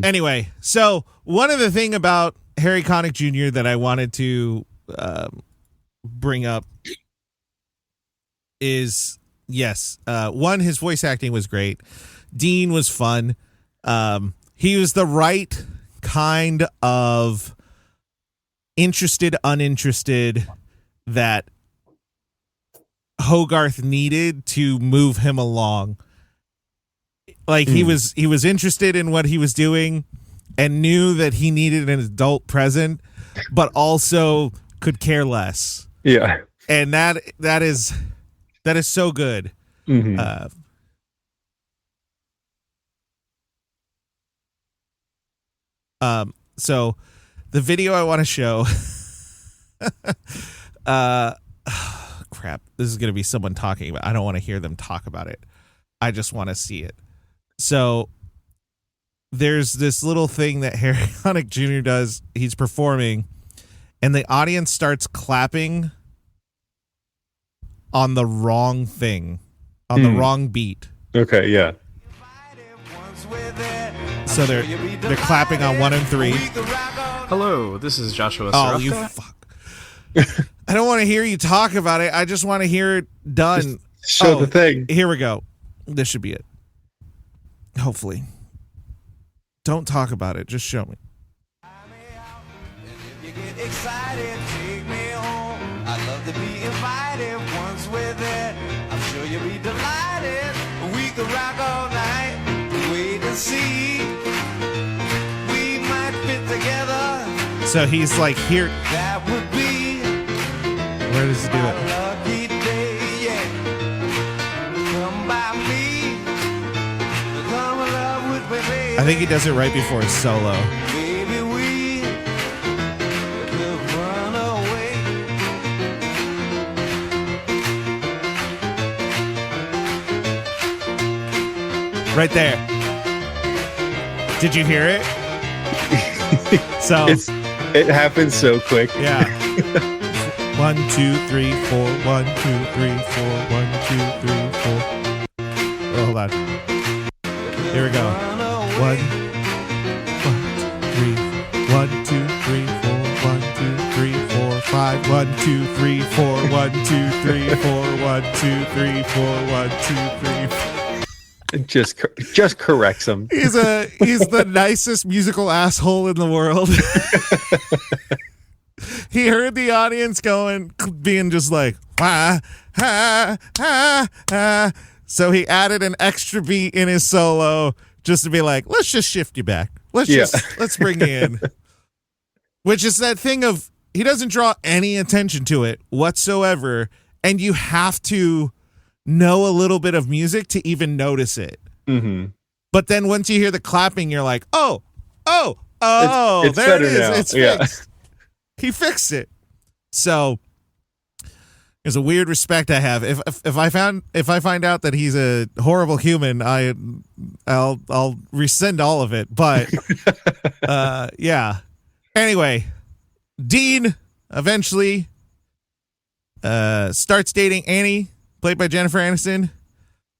Anyway, so one of the thing about Harry Connick Jr. that I wanted to bring up is, one, his voice acting was great. Dean was fun. He was the right kind of interested, uninterested that Hogarth needed to move him along. Like he was interested in what he was doing and knew that he needed an adult present, but also could care less. Yeah. And that is so good. Mm-hmm. So the video I want to show, crap, this is going to be someone talking about. I don't want to hear them talk about it. I just want to see it. So there's this little thing that Connick Jr. does. He's performing, and the audience starts clapping on the wrong thing, on the wrong beat. Okay, yeah. So they're clapping on 1 and 3. Hello, this is Joshua Oh, Sarofka. you fuck. I don't want to hear you talk about it. I just want to hear it done. Just show the thing. Here we go. This should be it. Hopefully. Don't talk about it. Just show me. I'd love to be invited once we're there. I'm sure you'll be delighted. We could rock all night. Wait and see. We might fit together. So he's like here. That would be Where does he do a it? lucky day, yeah. Come by me. Come in love with me, baby. I think he does it right before his solo. Baby, we could run away. Right there. Did you hear it? So It happens so quick. yeah. 1, 2, 3, 4. 1, 2, 3, 4. 1, 2, 3, 4. Oh, hold on. Here we go. 1, 3. 1, 2, 3, 4. 1, 2, 3, 4, 5. 1, 2, 3, 4. 1, 2, 3, 4. 1, 2, 3, 4. 1, 2, 3, 4. It just corrects him. He's the nicest musical asshole in the world. He heard the audience being just like, ah, ah, ah, ah. So he added an extra beat in his solo just to be like, let's just shift you back. Let's bring you in. Which is that thing of, he doesn't draw any attention to it whatsoever. And you have to know a little bit of music to even notice it. Mm-hmm. But then once you hear the clapping, you're like, oh, It's there it better is. now. It's Yeah. fixed. He fixed it. So there's a weird respect I have. If I find out that he's a horrible human, I'll rescind all of it. But yeah. Anyway, Dean eventually starts dating Annie, played by Jennifer Aniston.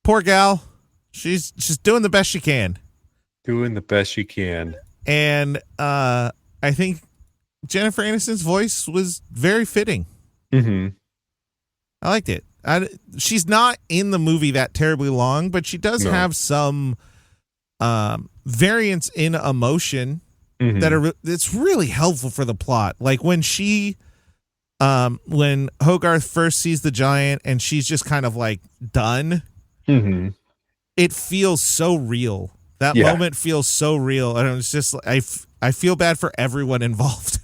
Poor gal. She's just doing the best she can. Doing the best you can. And I think Jennifer Aniston's voice was very fitting. Mm-hmm. I liked it. She's not in the movie that terribly long, but she does have some variance in emotion that it's really helpful for the plot. Like when when Hogarth first sees the giant and she's just kind of like done, it feels so real. That moment feels so real. And it's just, I feel bad for everyone involved.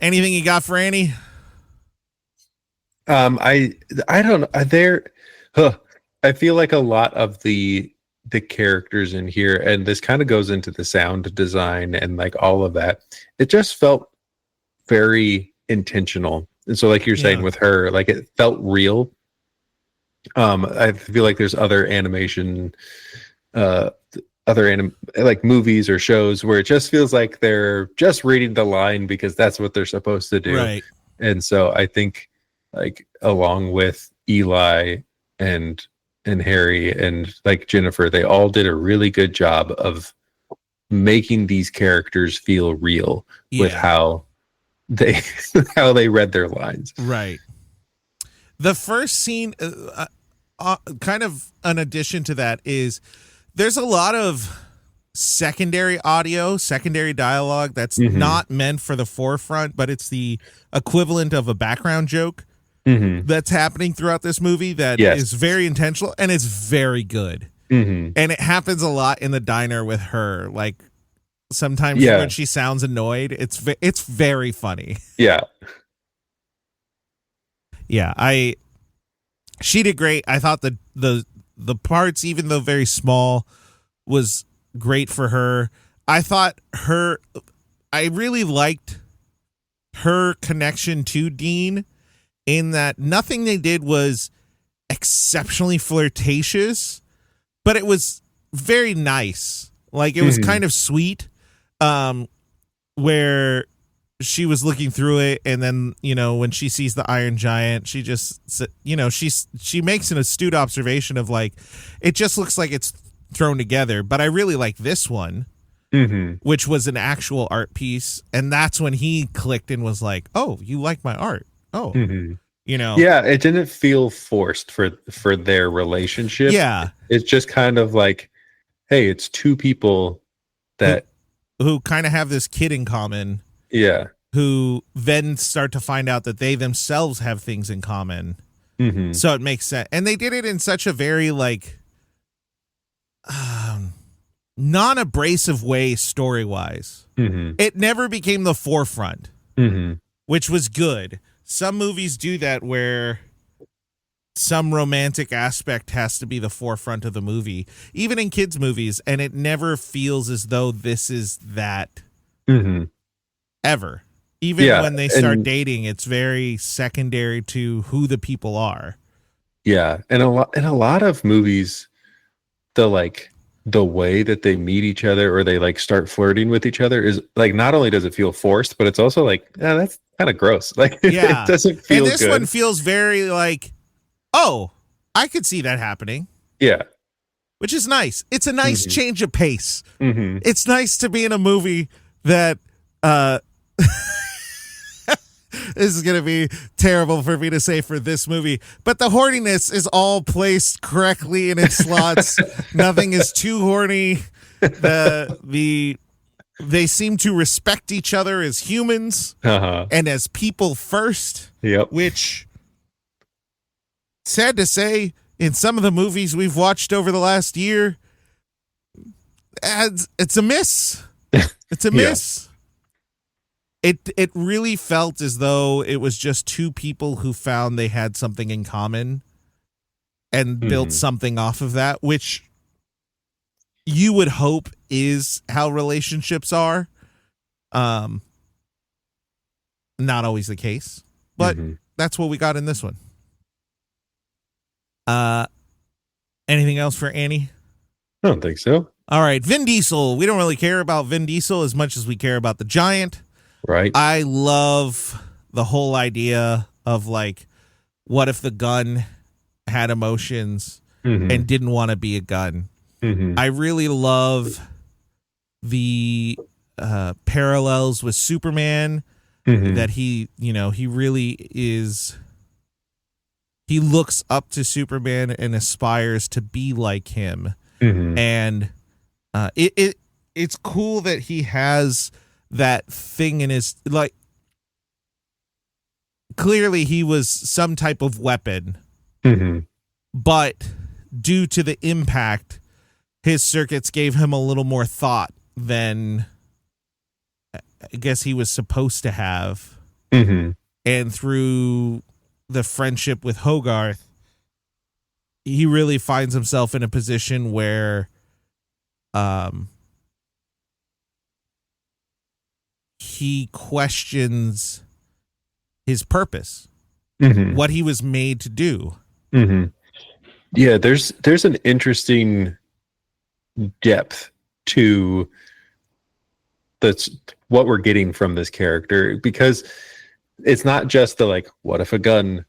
Anything you got for Annie? I don't know. I feel like a lot of the characters in here, and this kind of goes into the sound design and like all of that, it just felt very intentional. And so like you're saying with her, like it felt real. I feel like there's other animation, like movies or shows where it just feels like they're just reading the line because that's what they're supposed to do. Right. And so I think like along with Eli and Harry and like Jennifer, they all did a really good job of making these characters feel real with how they read their lines. Right. The first scene, kind of an addition to that, is there's a lot of secondary audio, secondary dialogue that's not meant for the forefront, but it's the equivalent of a background joke that's happening throughout this movie that is very intentional and it's very good. And it happens a lot in the diner with her. Like sometimes Yeah. when she sounds annoyed. It's very funny. Yeah. Yeah, she did great. I thought the parts, even though very small, was great for her. I really liked her connection to Dean, in that nothing they did was exceptionally flirtatious, but it was very nice. Like, it was kind of sweet, where she was looking through it, and then, when she sees the Iron Giant, she just, she makes an astute observation of, like, it just looks like it's thrown together. But I really like this one, which was an actual art piece, and that's when he clicked and was like, "Oh, you like my art? Oh." Yeah, it didn't feel forced for their relationship. Yeah. It's just kind of like, hey, it's two people that who kind of have this kid in common. Yeah. Who then start to find out that they themselves have things in common. So it makes sense. And they did it in such a very, like, non-abrasive way, story-wise. It never became the forefront, which was good. Some movies do that, where some romantic aspect has to be the forefront of the movie, even in kids' movies, and it never feels as though this is that ever. Even when they start dating, it's very secondary to who the people are. Yeah, and a lot of movies, the way that they meet each other, or they like start flirting with each other, is like, not only does it feel forced, but it's also like, that's kind of gross. Like, it doesn't feel good. And this one feels very like, oh, I could see that happening. Yeah. Which is nice. It's a nice change of pace. It's nice to be in a movie that this is going to be terrible for me to say for this movie, but the horniness is all placed correctly in its slots. Nothing is too horny. They seem to respect each other as humans and as people first. Yep. Which, sad to say, in some of the movies we've watched over the last year, it's a miss. It's a miss. It really felt as though it was just two people who found they had something in common and built something off of that, which you would hope is how relationships are. Not always the case, but that's what we got in this one. Anything else for Annie? I don't think so. All right, Vin Diesel. We don't really care about Vin Diesel as much as we care about the Giant. Right. I love the whole idea of, like, what if the gun had emotions and didn't want to be a gun? I really love the parallels with Superman, that he really is. He looks up to Superman and aspires to be like him. And it's cool that he has that thing in his, like, clearly he was some type of weapon, but due to the impact, his circuits gave him a little more thought than I guess he was supposed to have. And through the friendship with Hogarth, he really finds himself in a position where he questions his purpose, what he was made to do. Yeah, there's an interesting depth to that's what we're getting from this character, because it's not just the, like, what if a gun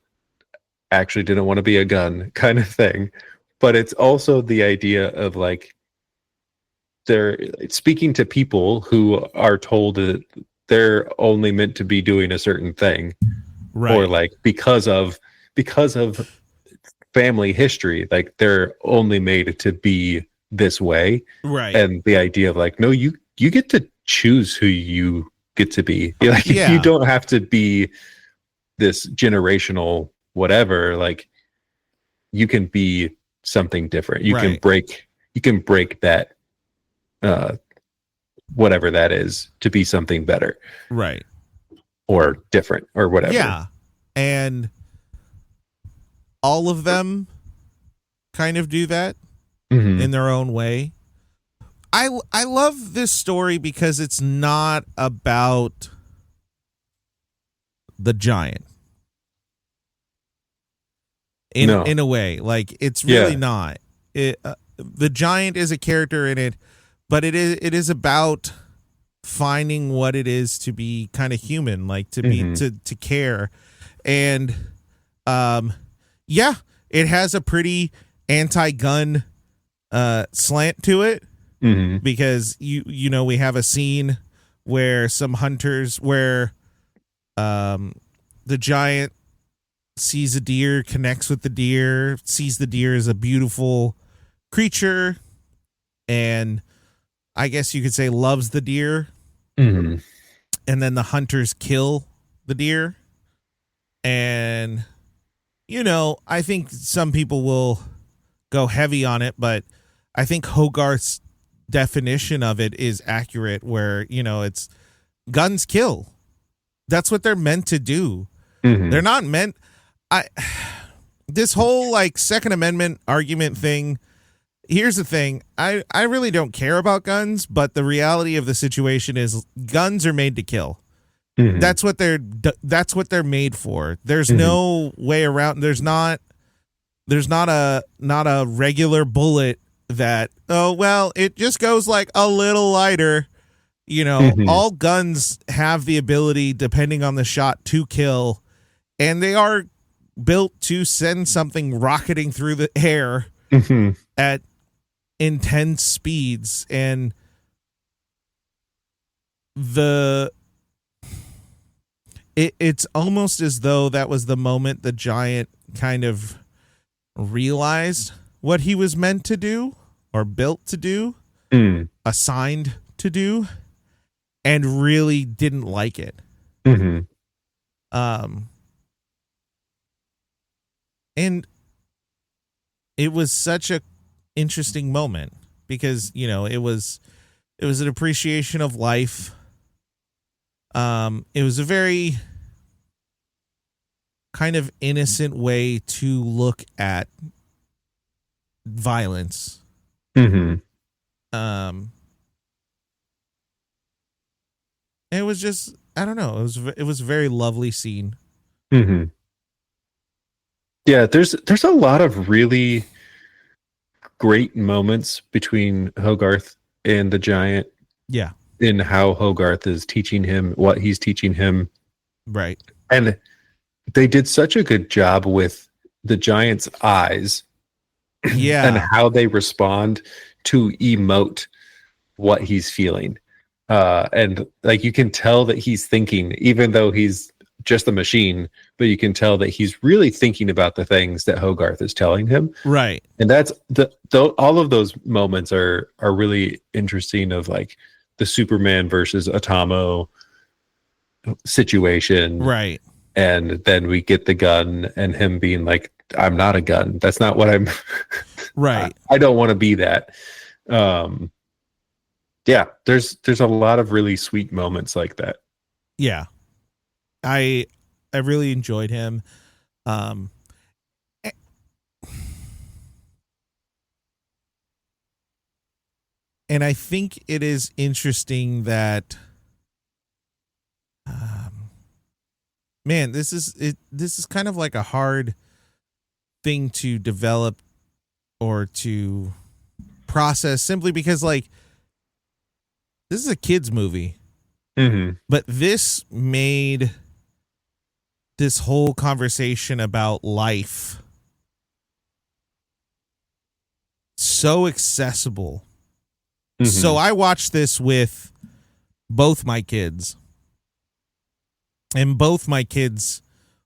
actually didn't want to be a gun kind of thing, but it's also the idea of, like, they're speaking to people who are told that they're only meant to be doing a certain thing, right? Or, like, because of family history, like, they're only made to be this way, right? And the idea of, like, no, you get to choose who you get to be. Like, you don't have to be this generational whatever. Like, you can be something different. You can break that whatever that is to be something better Right. or different or whatever. Yeah. And all of them kind of do that in their own way. I love this story because it's not about the giant. In a way, like it's really not. The giant is a character in it, but it is about finding what it is to be kind of human, like to be to care. And it has a pretty anti-gun slant to it, because you know, we have a scene where some hunters where the giant sees a deer, connects with the deer, sees the deer as a beautiful creature, and I guess you could say loves the deer. And then the hunters kill the deer. And, you know, I think some people will go heavy on it, but I think Hogarth's definition of it is accurate, where, you know, it's guns kill. That's what they're meant to do. They're not meant... this whole like Second Amendment argument thing, here's the thing. I really don't care about guns, but the reality of the situation is guns are made to kill. That's what they're made for. There's no way around. There's not a regular bullet that, oh well, it just goes like a little lighter. You know, all guns have the ability, depending on the shot, to kill, and they are built to send something rocketing through the air at intense speeds. And it's almost as though that was the moment the giant kind of realized what he was meant to do, or built to do, assigned to do, and really didn't like it. And it was such a interesting moment because, you know, it was an appreciation of life. It was a very kind of innocent way to look at violence. It was just, I don't know. It was a very lovely scene. Yeah, there's a lot of really great moments between Hogarth and the giant. Yeah. In how Hogarth is teaching him what he's teaching him. Right. And they did such a good job with the giant's eyes. Yeah. And how they respond to emote what he's feeling. And like you can tell that he's thinking, even though he's just a machine, but you can tell that he's really thinking about the things that Hogarth is telling him. Right. And that's all of those moments are really interesting, of like the Superman versus Atomo situation. Right. And then we get the gun and him being like, I'm not a gun. That's not what I'm. Right. I don't want to be that. Yeah, there's a lot of really sweet moments like that. Yeah. I really enjoyed him. And I think it is interesting that, man, this is kind of like a hard thing to develop or to process, simply because, like, this is a kid's movie, but this made this whole conversation about life so accessible. So I watched this with both my kids, and both my kids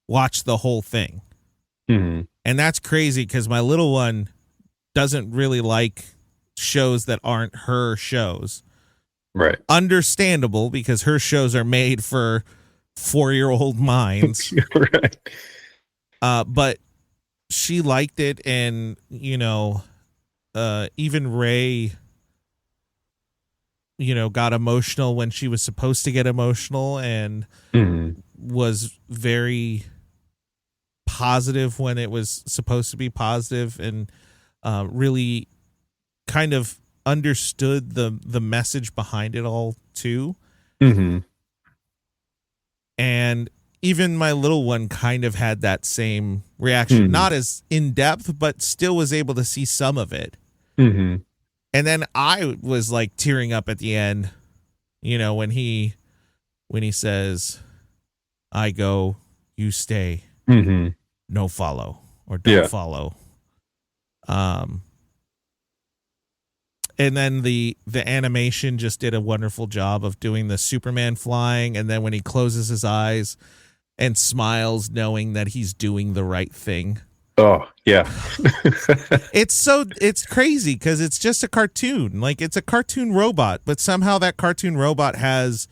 watched the whole thing. And that's crazy because my little one doesn't really like shows that aren't her shows. Right. Understandable, because her shows are made for 4-year-old minds. Right. But she liked it, and, you know, even Ray got emotional when she was supposed to get emotional, and was very positive when it was supposed to be positive, and really kind of understood the message behind it all too. And even my little one kind of had that same reaction, not as in depth, but still was able to see some of it. And then I was like tearing up at the end, when he says, "I go, you stay, no follow, or don't follow." And then the animation just did a wonderful job of doing the Superman flying, and then when he closes his eyes and smiles, knowing that he's doing the right thing. Oh, yeah. It's crazy because it's just a cartoon. Like, it's a cartoon robot, but somehow that cartoon robot has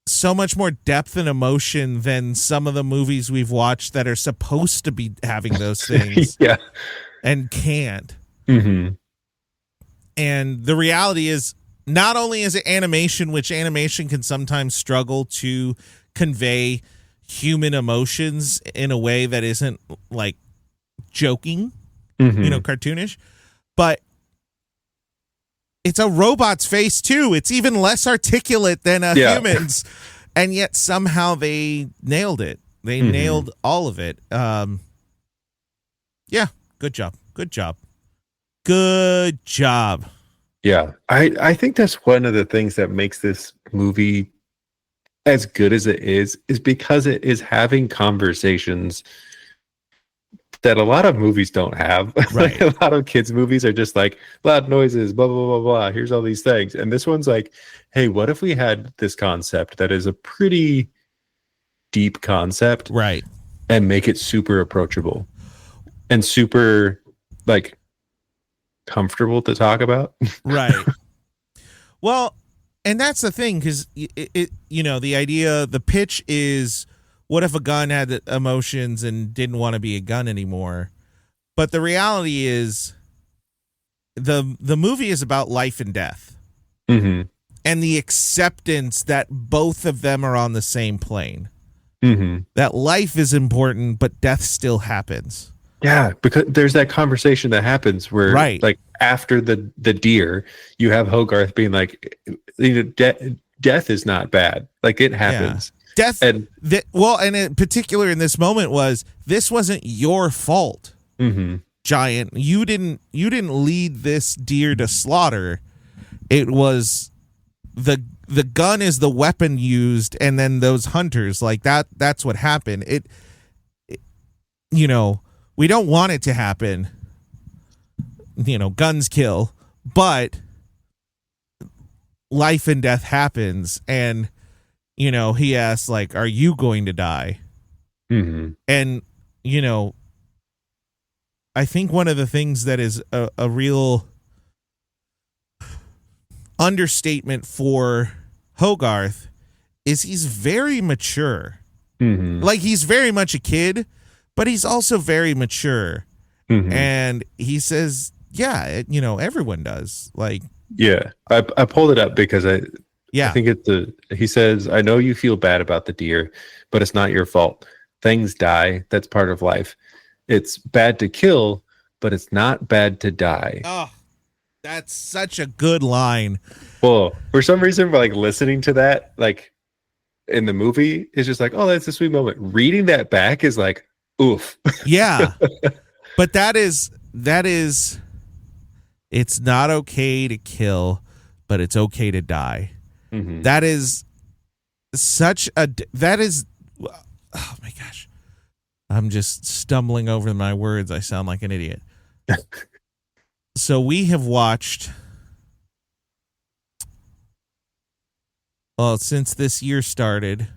so much more depth and emotion than some of the movies we've watched that are supposed to be having those things. Yeah. And can't. And the reality is, not only is it animation, which animation can sometimes struggle to convey human emotions in a way that isn't like joking, cartoonish, but it's a robot's face too. It's even less articulate than a human's, and yet somehow they nailed it. They nailed all of it. Good job. Yeah, I think that's one of the things that makes this movie as good as it is because it is having conversations that a lot of movies don't have. Right. A lot of kids' movies are just like loud noises, blah, blah, blah, blah. Here's all these things. And this one's like, hey, what if we had this concept that is a pretty deep concept, right, and make it super approachable and super like comfortable to talk about? Right. Well, and that's the thing, because the idea, the pitch is, what if a gun had emotions and didn't want to be a gun anymore? But the reality is, the movie is about life and death, and the acceptance that both of them are on the same plane. That life is important, but death still happens. Yeah, because there's that conversation that happens where, like, after the deer, you have Hogarth being like, death is not bad. Like, it happens. Yeah. Death, and in particular in this moment this wasn't your fault, Giant. You didn't lead this deer to slaughter. It was the gun is the weapon used, and then those hunters, like that's what happened. It we don't want it to happen. Guns kill, but life and death happens. And, he asks, like, are you going to die? And, I think one of the things that is a real understatement for Hogarth is he's very mature. Like, he's very much a kid, but he's also very mature. And he says, yeah, everyone does. Like, yeah, I pulled it up because I think he says, I know you feel bad about the deer, but it's not your fault. Things die. That's part of life. It's bad to kill, but it's not bad to die. Oh, that's such a good line. Well, for some reason, like, listening to that, like, in the movie, is just like, oh, that's a sweet moment. Reading that back is like, oof. Yeah. But that is it's not okay to kill, but it's okay to die. That is oh my gosh. I'm just stumbling over my words. I sound like an idiot. So we have watched, well, since this year started,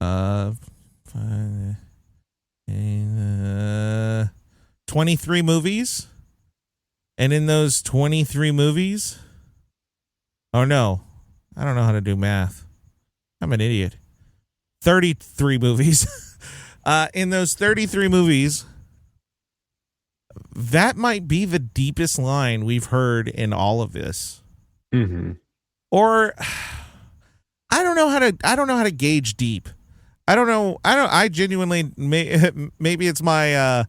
23 movies. And in those 23 movies, oh no, I don't know how to do math. I'm an idiot. 33 movies. In those 33 movies, that might be the deepest line we've heard in all of this. Mm-hmm. Or I don't know how to gauge deep. I genuinely maybe it's my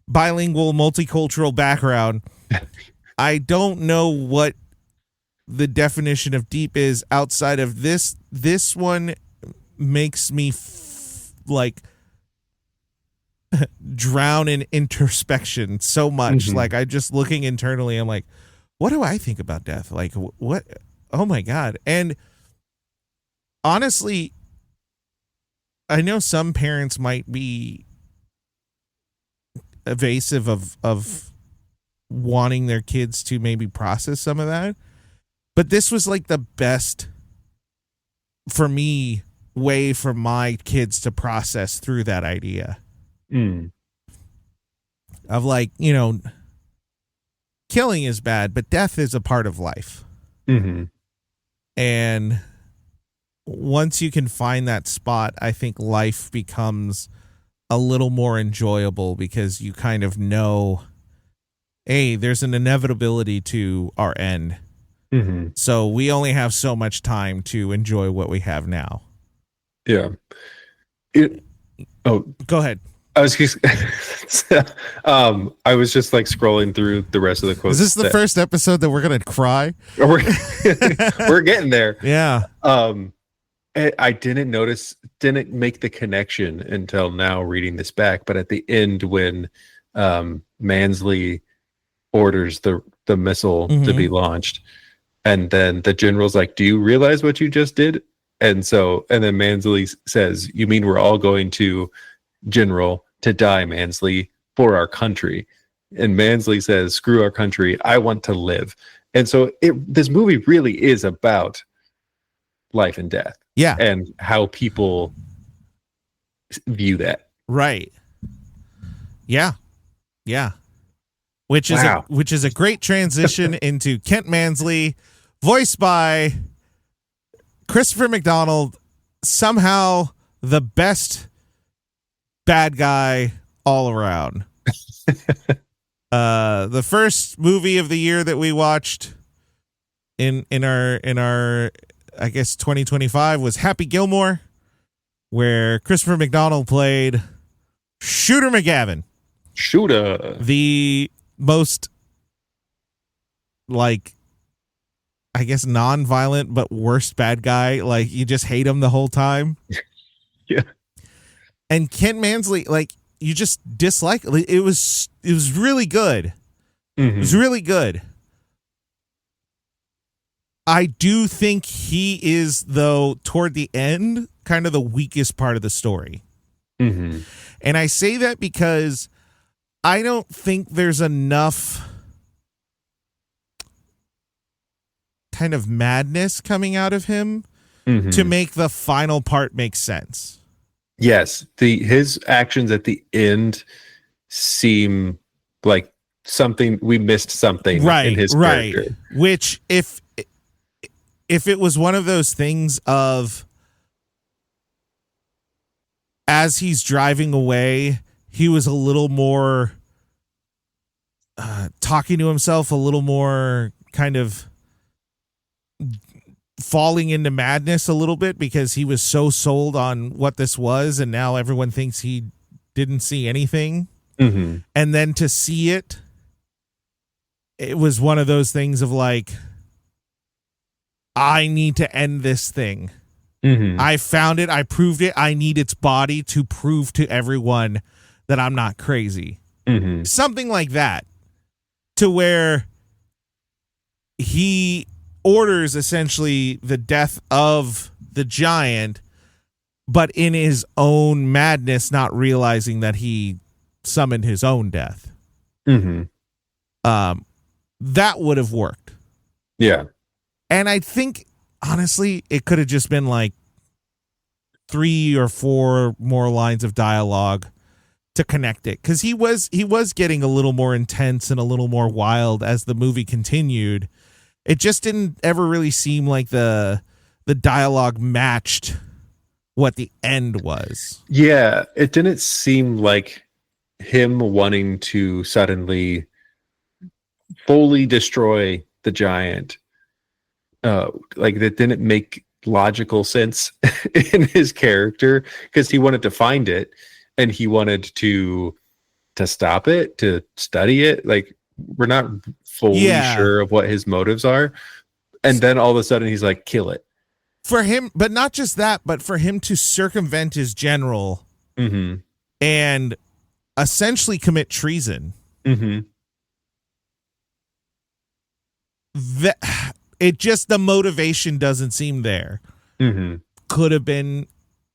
bilingual multicultural background. I don't know what the definition of deep is outside of this. This one makes me like drown in introspection so much. Mm-hmm. Like I just looking internally, I'm like, what do I think about death? Like what? Oh my God. And honestly, I know some parents might be evasive of wanting their kids to maybe process some of that. But this was like the best for me way for my kids to process through that idea of like, you know, killing is bad, but death is a part of life. Mm-hmm. And once you can find that spot, I think life becomes a little more enjoyable because you kind of know, hey, there's an inevitability to our end. Mm-hmm. So we only have so much time to enjoy what we have now. Yeah. Go ahead. I was just, I was just like scrolling through the rest of the quotes. Is this the first episode that we're gonna cry? We're getting there. Yeah. I didn't make the connection until now reading this back. But at the end, when Mansley orders the missile to be launched, and then the general's like, "Do you realize what you just did?" And then Mansley says, "You mean we're all going to, General, to die, Mansley, for our country?" And Mansley says, "Screw our country. I want to live." And so this movie really is about life and death. Yeah. And how people view that. Right. Yeah. Yeah. Which is a great transition into Kent Mansley, voiced by Christopher McDonald, somehow the best bad guy all around. The first movie of the year that we watched in our I guess 2025 was Happy Gilmore, where Christopher McDonald played Shooter McGavin. Shooter. The most, like, I guess non-violent but worst bad guy. Like, you just hate him the whole time. Yeah. And Kent Mansley, like, you just dislike. It was really good. It was really good. I do think he is, though, toward the end, kind of the weakest part of the story. Mm-hmm. And I say that because I don't think there's enough kind of madness coming out of him to make the final part make sense. Yes. His actions at the end seem like something, we missed something in his character. Which, if it was one of those things of, as he's driving away, he was a little more talking to himself, a little more kind of falling into madness a little bit because he was so sold on what this was, and now everyone thinks he didn't see anything. Mm-hmm. And then to see it was one of those things of like, I need to end this thing. I found it. I proved it. I need its body to prove to everyone that I'm not crazy. Something like that, to where he orders essentially the death of the giant, but in his own madness, not realizing that he summoned his own death. That would have worked. Yeah. And I think, honestly, it could have just been like 3 or 4 more lines of dialogue to connect it. Because he was getting a little more intense and a little more wild as the movie continued. It just didn't ever really seem like the dialogue matched what the end was. Yeah, it didn't seem like him wanting to suddenly fully destroy the giant like that didn't make logical sense in his character, because he wanted to find it and he wanted to stop it, to study it. Like, we're not fully sure of what his motives are. And then all of a sudden he's like, kill it. For him, but not just that, but for him to circumvent his general and essentially commit treason. The motivation doesn't seem there. Could have been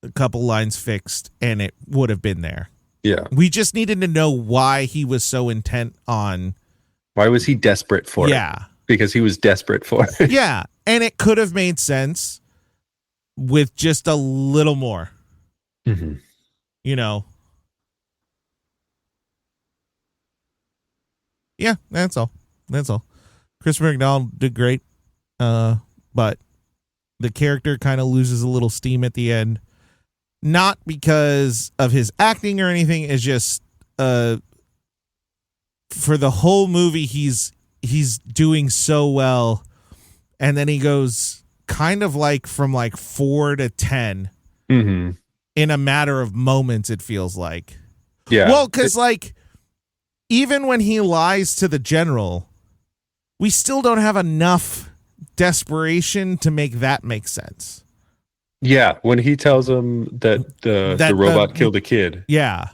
a couple lines fixed and it would have been there. Yeah. We just needed to know why he was so intent on. Why was he desperate for it? Yeah. Because he was desperate for it. Yeah. And it could have made sense with just a little more. You know? Yeah, that's all. That's all. Christopher McDonald did great. But the character kind of loses a little steam at the end. Not because of his acting or anything. It's just for the whole movie he's doing so well, and then he goes kind of like from like 4 to 10 in a matter of moments, it feels like. Yeah. Well, because like even when he lies to the general, we still don't have enough desperation to make that make sense. Yeah, when he tells him that the robot killed a kid. Yeah.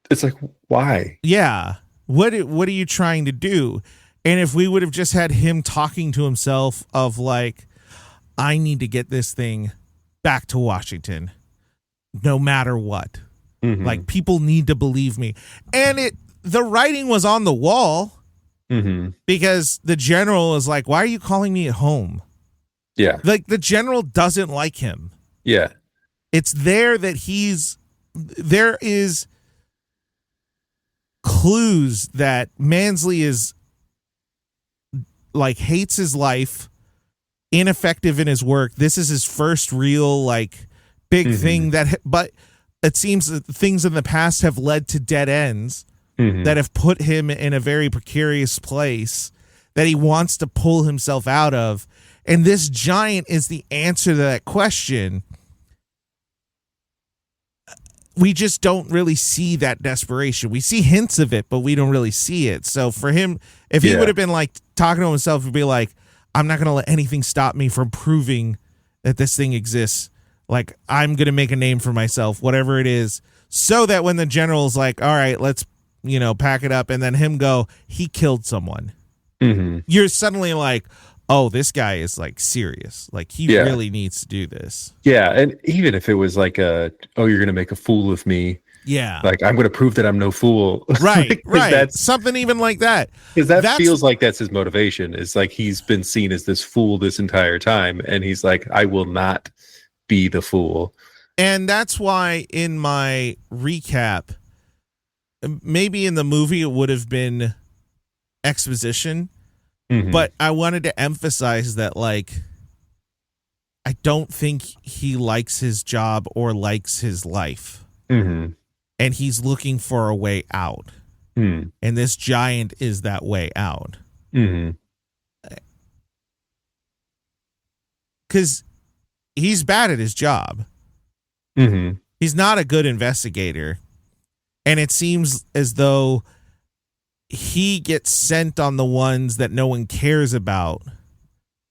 It's like, why? Yeah. What are you trying to do? And if we would have just had him talking to himself of like, I need to get this thing back to Washington no matter what. Like, people need to believe me. And the writing was on the wall because the general is like, why are you calling me at home? Yeah. Like, the general doesn't like him. Yeah. It's there that there is clues that Mansley is like hates his life, ineffective in his work. This is his first real like big thing but it seems that things in the past have led to dead ends that have put him in a very precarious place that he wants to pull himself out of. And this giant is the answer to that question. We just don't really see that desperation. We see hints of it, but we don't really see it. So for him, if he would have been like talking to himself and be like, I'm not going to let anything stop me from proving that this thing exists. Like, I'm going to make a name for myself, whatever it is, so that when the general's like, all right, let's, pack it up. And then him go, he killed someone. You're suddenly like, oh, this guy is like serious. Like, he really needs to do this. Yeah. And even if it was like you're going to make a fool of me. Yeah. Like, I'm going to prove that I'm no fool. Right. Right. That's something even like that. Because that feels like that's his motivation. It's like he's been seen as this fool this entire time. And he's like, I will not be the fool. And that's why in my recap, maybe in the movie it would have been exposition, but I wanted to emphasize that, like, I don't think he likes his job or likes his life. And he's looking for a way out. And this giant is that way out. Because he's bad at his job. He's not a good investigator. And it seems as though he gets sent on the ones that no one cares about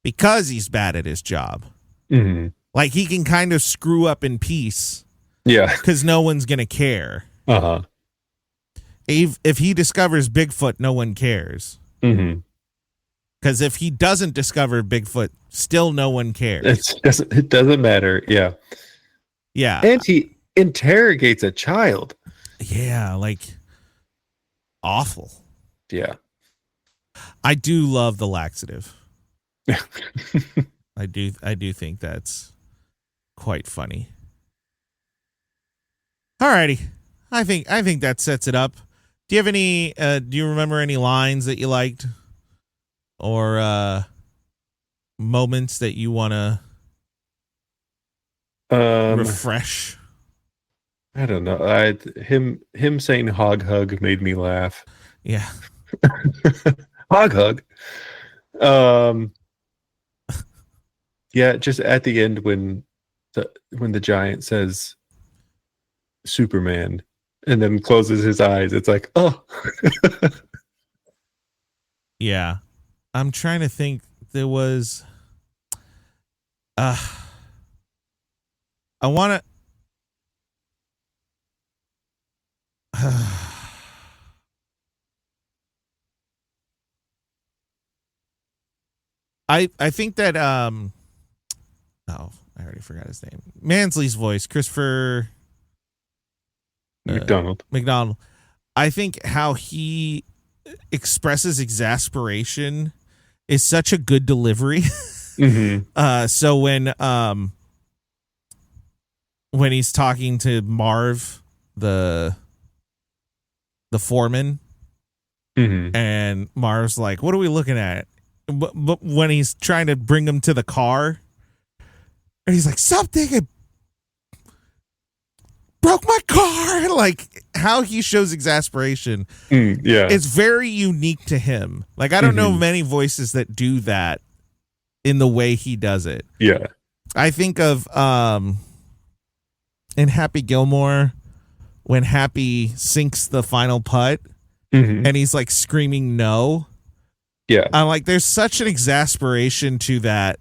because he's bad at his job. Like, he can kind of screw up in peace. Yeah. Because no one's going to care. If he discovers Bigfoot, no one cares. Because if he doesn't discover Bigfoot, still no one cares. It doesn't matter. Yeah. Yeah. And he interrogates a child. Yeah, like, awful. Yeah. I do love the laxative. I do think that's quite funny. Alrighty. I think that sets it up. Do you have any do you remember any lines that you liked? Or moments that you wanna refresh? I don't know. Him saying hog hug made me laugh. Yeah. Hog hug. Yeah, just at the end when the giant says Superman and then closes his eyes, it's like, oh. Yeah. I'm trying to think. There was I want to I think that oh, I already forgot his name. Mansley's voice, Christopher McDonald. I think how he expresses exasperation is such a good delivery. Mm-hmm. So when he's talking to Marv, the foreman, Mm-hmm. and Marv's like, "What are we looking at?" But when he's trying to bring him to the car, and he's like, "Something broke my car." Like how he shows exasperation. Yeah. It's very unique to him. Like I don't know many voices that do that in the way he does it. Yeah. I think of in Happy Gilmore when Happy sinks the final putt and he's like screaming no. Yeah. I'm like, there's such an exasperation to that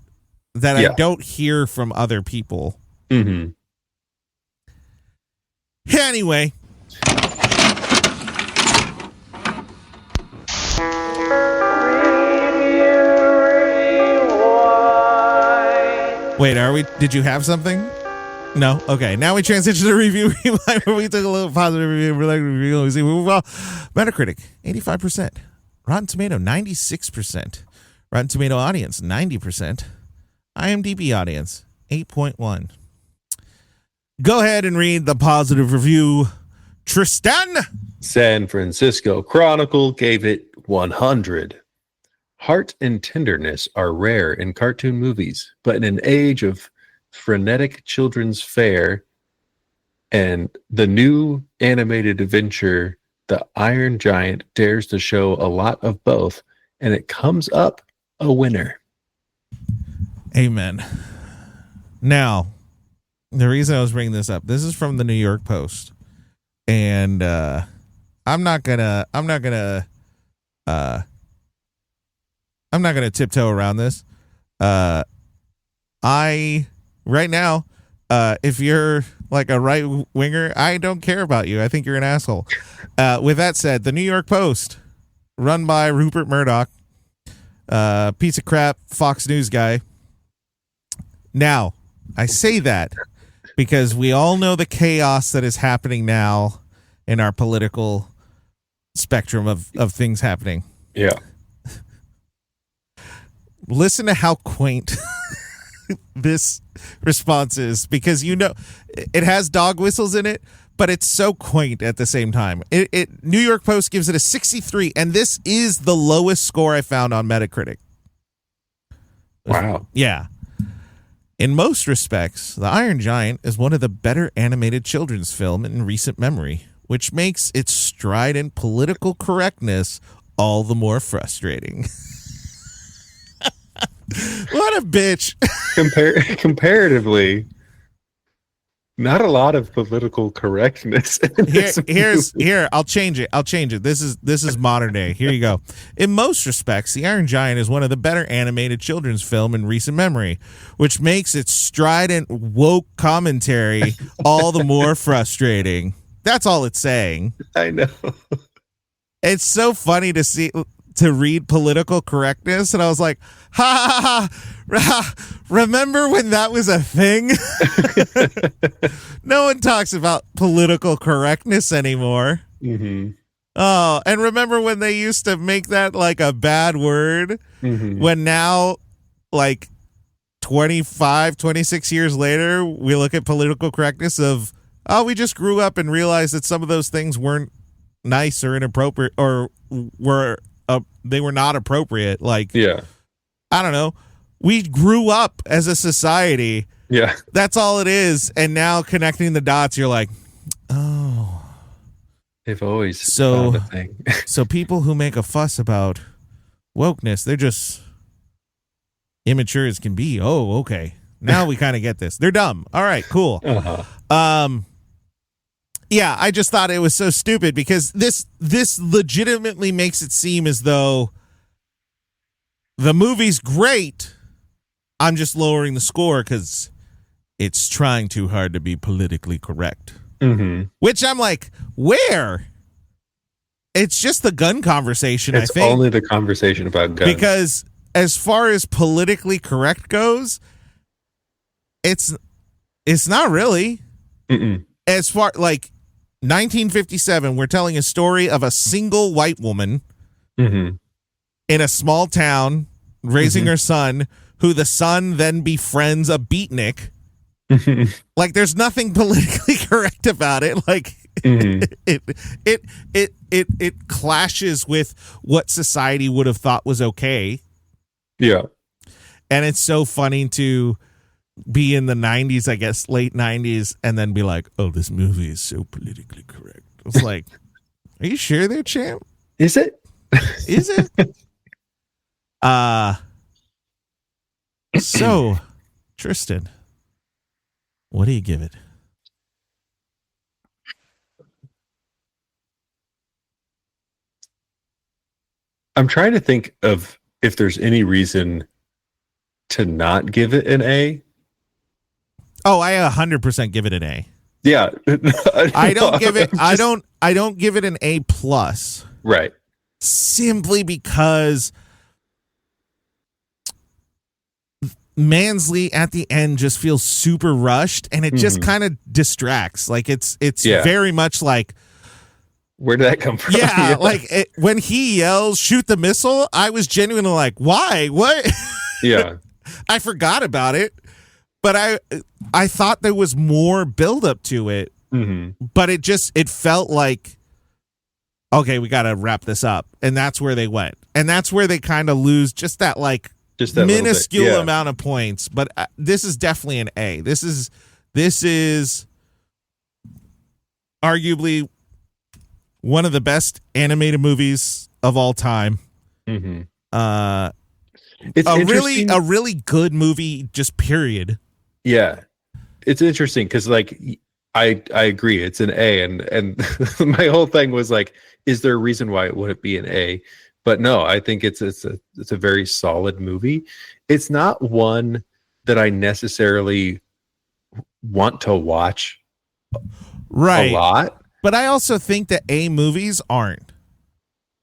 I don't hear from other people. Mm-hmm. Anyway. Wait, did you have something? No? Okay. Now we transition to review. We took a little positive review. We're like, we see. Well, Metacritic, 85%. Rotten Tomato, 96%. Rotten Tomato audience, 90%. IMDb audience, 8.1. Go ahead and read the positive review. Tristan. San Francisco Chronicle gave it 100. Heart and tenderness are rare in cartoon movies, but in an age of frenetic children's fare and the new animated adventure, The Iron Giant dares to show a lot of both, and it comes up a winner. Amen. Now, the reason I was bringing this up, this is from the New York Post, and I'm not gonna tiptoe around this. Right now, if you're like a right winger, I don't care about you. I think you're an asshole. With that said, the New York Post, run by Rupert Murdoch, piece of crap Fox News guy. Now, I say that because we all know the chaos that is happening now in our political spectrum of things happening. Yeah. Listen to how quaint this response is, because you know it has dog whistles in it, but it's so quaint at the same time. New York Post gives it a 63, and this is the lowest score I found on Metacritic. Wow. Yeah. In most respects, The Iron Giant is one of the better animated children's film in recent memory, which makes its strident political correctness all the more frustrating. What a bitch. Comparatively, not a lot of political correctness. Here, I'll change it. This is modern day. Here you go. In most respects, The Iron Giant is one of the better animated children's film in recent memory, which makes its strident woke commentary all the more frustrating. That's all it's saying. I know. It's so funny to read political correctness, and I was like, ha ha ha, remember when that was a thing? No one talks about political correctness anymore. Mm-hmm. Oh, and remember when they used to make that like a bad word? Mm-hmm. When now, like 25, 26 years later, we look at political correctness of, oh, we just grew up and realized that some of those things weren't nice or inappropriate, or they were not appropriate. Like, yeah, I don't know. We grew up as a society. Yeah. That's all it is. And now connecting the dots, you're like, oh. They've always found a thing. So people who make a fuss about wokeness, they're just, immature as can be. Oh, okay. Now we kind of get this. They're dumb. All right, cool. Yeah, I just thought it was so stupid because this legitimately makes it seem as though the movie's great. I'm just lowering the score because it's trying too hard to be politically correct. Which I'm like, where? It's just the gun conversation, I think. It's only the conversation about guns. Because as far as politically correct goes, it's not really. As far, like, 1957, we're telling a story of a single white woman in a small town raising her son, who the son then befriends a beatnik. Like, there's nothing politically correct about it. Like, it clashes with what society would have thought was okay. Yeah. And it's so funny to be in the 90s, I guess, late 90s, and then be like, oh, this movie is so politically correct. It's like, are you sure there, champ? Is it? Is it? So, Tristan, what do you give it? I'm trying to think of if there's any reason to not give it an A. Oh, I 100% give it an A. Yeah. I don't give it I don't give it an A plus. Right. Simply because Mansley at the end just feels super rushed, and it just kind of distracts. Like it's very much like, where did that come from? Yeah, like when he yells, shoot the missile, I was genuinely like, why? What? Yeah. I forgot about it, but I thought there was more buildup to it, but it felt like, okay, we got to wrap this up. And that's where they went. And that's where they kind of lose just that minuscule amount of points. But this is definitely an A. This is arguably one of the best animated movies of all time. It's a really good movie, just period. Yeah, it's interesting because, like, I agree, it's an A, and my whole thing was like, is there a reason why it wouldn't be an A? But no, I think it's a very solid movie. It's not one that I necessarily want to watch a lot. But I also think that A movies aren't.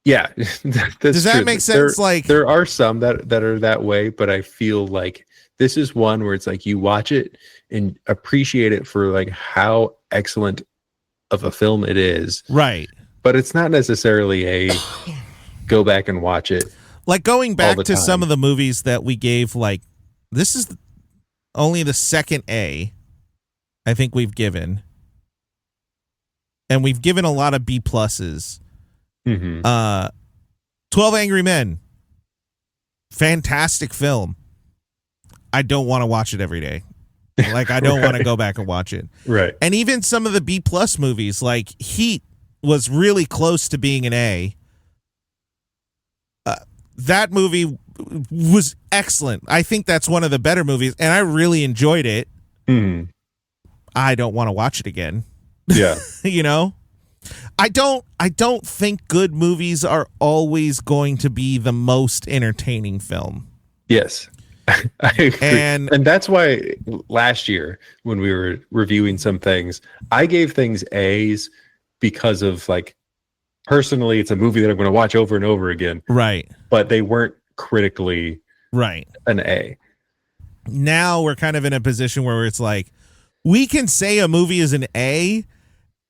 Yeah, does that make sense? There are some that are that way, but I feel like this is one where it's like you watch it and appreciate it for like how excellent of a film it is. Right. But it's not necessarily a go back and watch it. Like going back to some of the movies that we gave, like, this is only the second A I think we've given. And we've given a lot of B pluses. 12 Angry Men. Fantastic film. I don't want to watch it every day. Like, I don't want to go back and watch it. Right. And even some of the B plus movies, like Heat, was really close to being an A. That movie was excellent. I think that's one of the better movies, and I really enjoyed it. I don't want to watch it again. Yeah. You know? I don't think good movies are always going to be the most entertaining film. Yes. I agree. And that's why last year when we were reviewing some things, I gave things A's because of, like, personally, it's a movie that I'm going to watch over and over again. Right. But they weren't critically an A. Now we're kind of in a position where it's like, we can say a movie is an A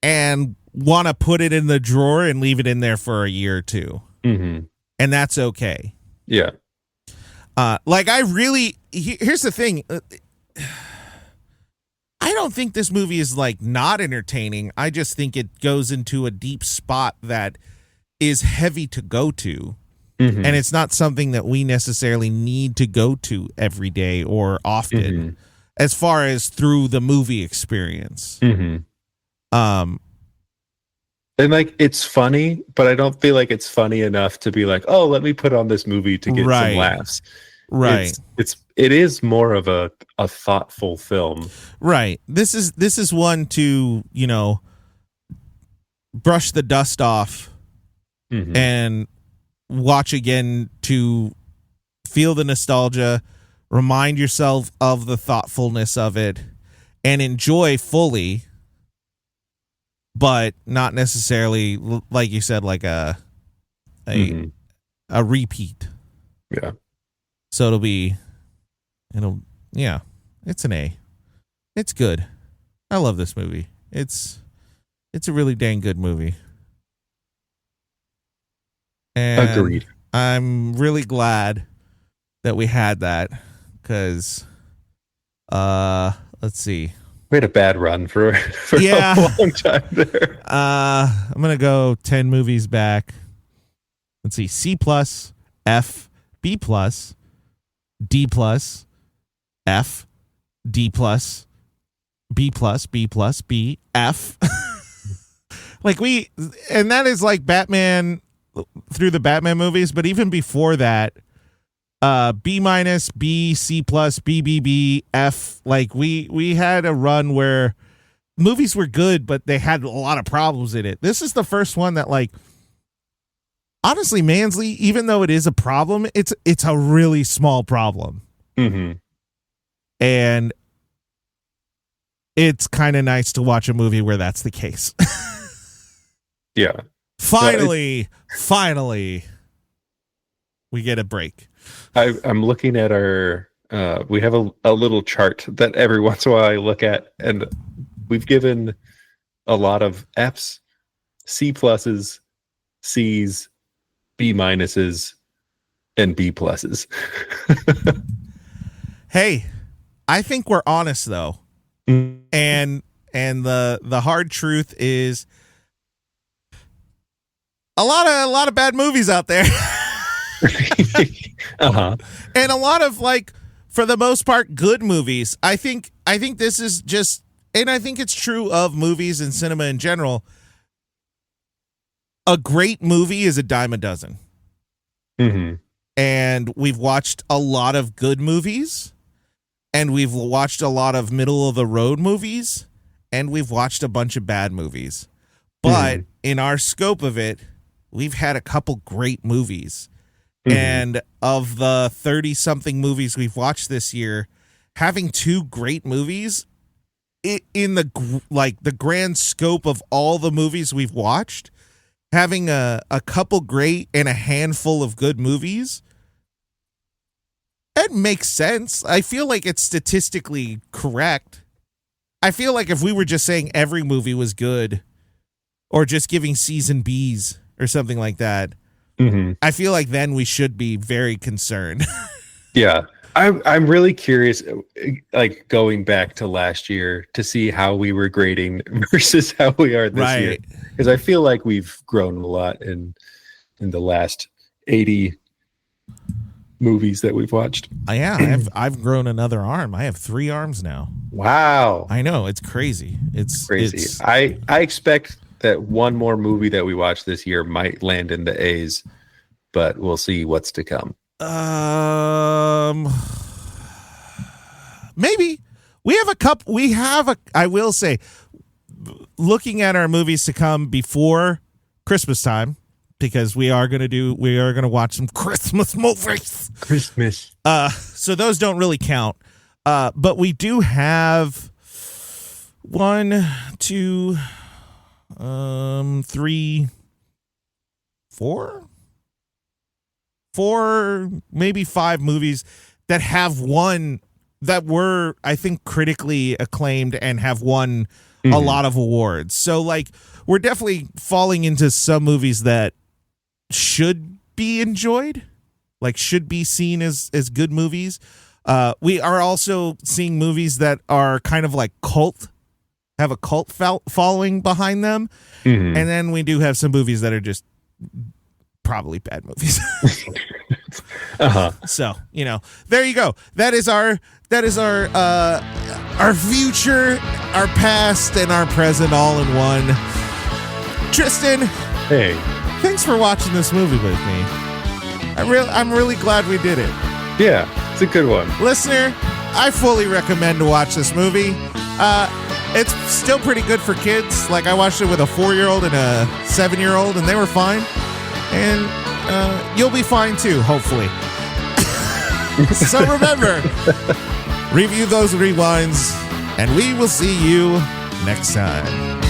and want to put it in the drawer and leave it in there for a year or two. And that's okay. Yeah. Like, here's the thing. I don't think this movie is, like, not entertaining. I just think it goes into a deep spot that is heavy to go to. And it's not something that we necessarily need to go to every day or often, as far as through the movie experience. And, like, it's funny, but I don't feel like it's funny enough to be like, oh, let me put on this movie to get some laughs. Right. It is more of a thoughtful film. Right. This is one to, brush the dust off and watch again to feel the nostalgia, remind yourself of the thoughtfulness of it, and enjoy fully, but not necessarily, like you said, like a repeat. Yeah. So it's an A. It's good. I love this movie. It's a really dang good movie. And Agreed. I'm really glad that we had that because, let's see. We had a bad run for a long time there. I'm going to go 10 movies back. Let's see. C+, F, B+, D+, F, D+, B+, B+, B, F. And that is like Batman through the Batman movies, but even before that, B-, B, C+, B, F. Like we had a run where movies were good, but they had a lot of problems in it. This is the first one that, like, honestly, Mansley, even though it is a problem, it's a really small problem. Mm-hmm. And it's kind of nice to watch a movie where that's the case. Yeah. Finally, we get a break. I'm looking at our, we have a little chart that every once in a while I look at, and we've given a lot of Fs, C+, Cs, B-, and B+. Hey, I think we're honest though. And the hard truth is a lot of bad movies out there. Uh-huh. And a lot of, like, for the most part, good movies. I think this is just, and I think it's true of movies and cinema in general. A great movie is a dime a dozen. Mm-hmm. And we've watched a lot of good movies, and we've watched a lot of middle of the road movies, and we've watched a bunch of bad movies. But in our scope of it, we've had a couple great movies. And of the 30-something movies we've watched this year, having two great movies in the grand scope of all the movies we've watched, having a couple great and a handful of good movies, it makes sense. I feel like it's statistically correct. I feel like if we were just saying every movie was good or just giving C's and B's or something like that, I feel like then we should be very concerned. Yeah. I'm really curious, like, going back to last year to see how we were grading versus how we are this year. Because I feel like we've grown a lot in the last 80 movies that we've watched. Yeah, I've grown another arm. I have 3 arms now. Wow. I know, it's crazy. It's crazy. I expect that one more movie that we watch this year might land in the A's, but we'll see what's to come. Maybe we have I will say, looking at our movies to come before Christmas time, because we are going to watch some Christmas movies. So those don't really count. But we do have 1, 2, 3, 4, maybe 5 movies that have won, that were, I think, critically acclaimed and have won a lot of awards. So, like, we're definitely falling into some movies that should be enjoyed, like should be seen as good movies. We are also seeing movies that are kind of like have a cult following behind them. And then we do have some movies that are just probably bad movies. So, there you go. That is our future, our past, and our present all in one. Tristan, hey, thanks for watching this movie with me. I'm really glad we did it. Yeah, it's a good one. Listener, I fully recommend to watch this movie. It's still pretty good for kids. Like, I watched it with a 4-year-old and a 7-year-old, and they were fine. And you'll be fine too, hopefully. So remember, review those rewinds, and we will see you next time.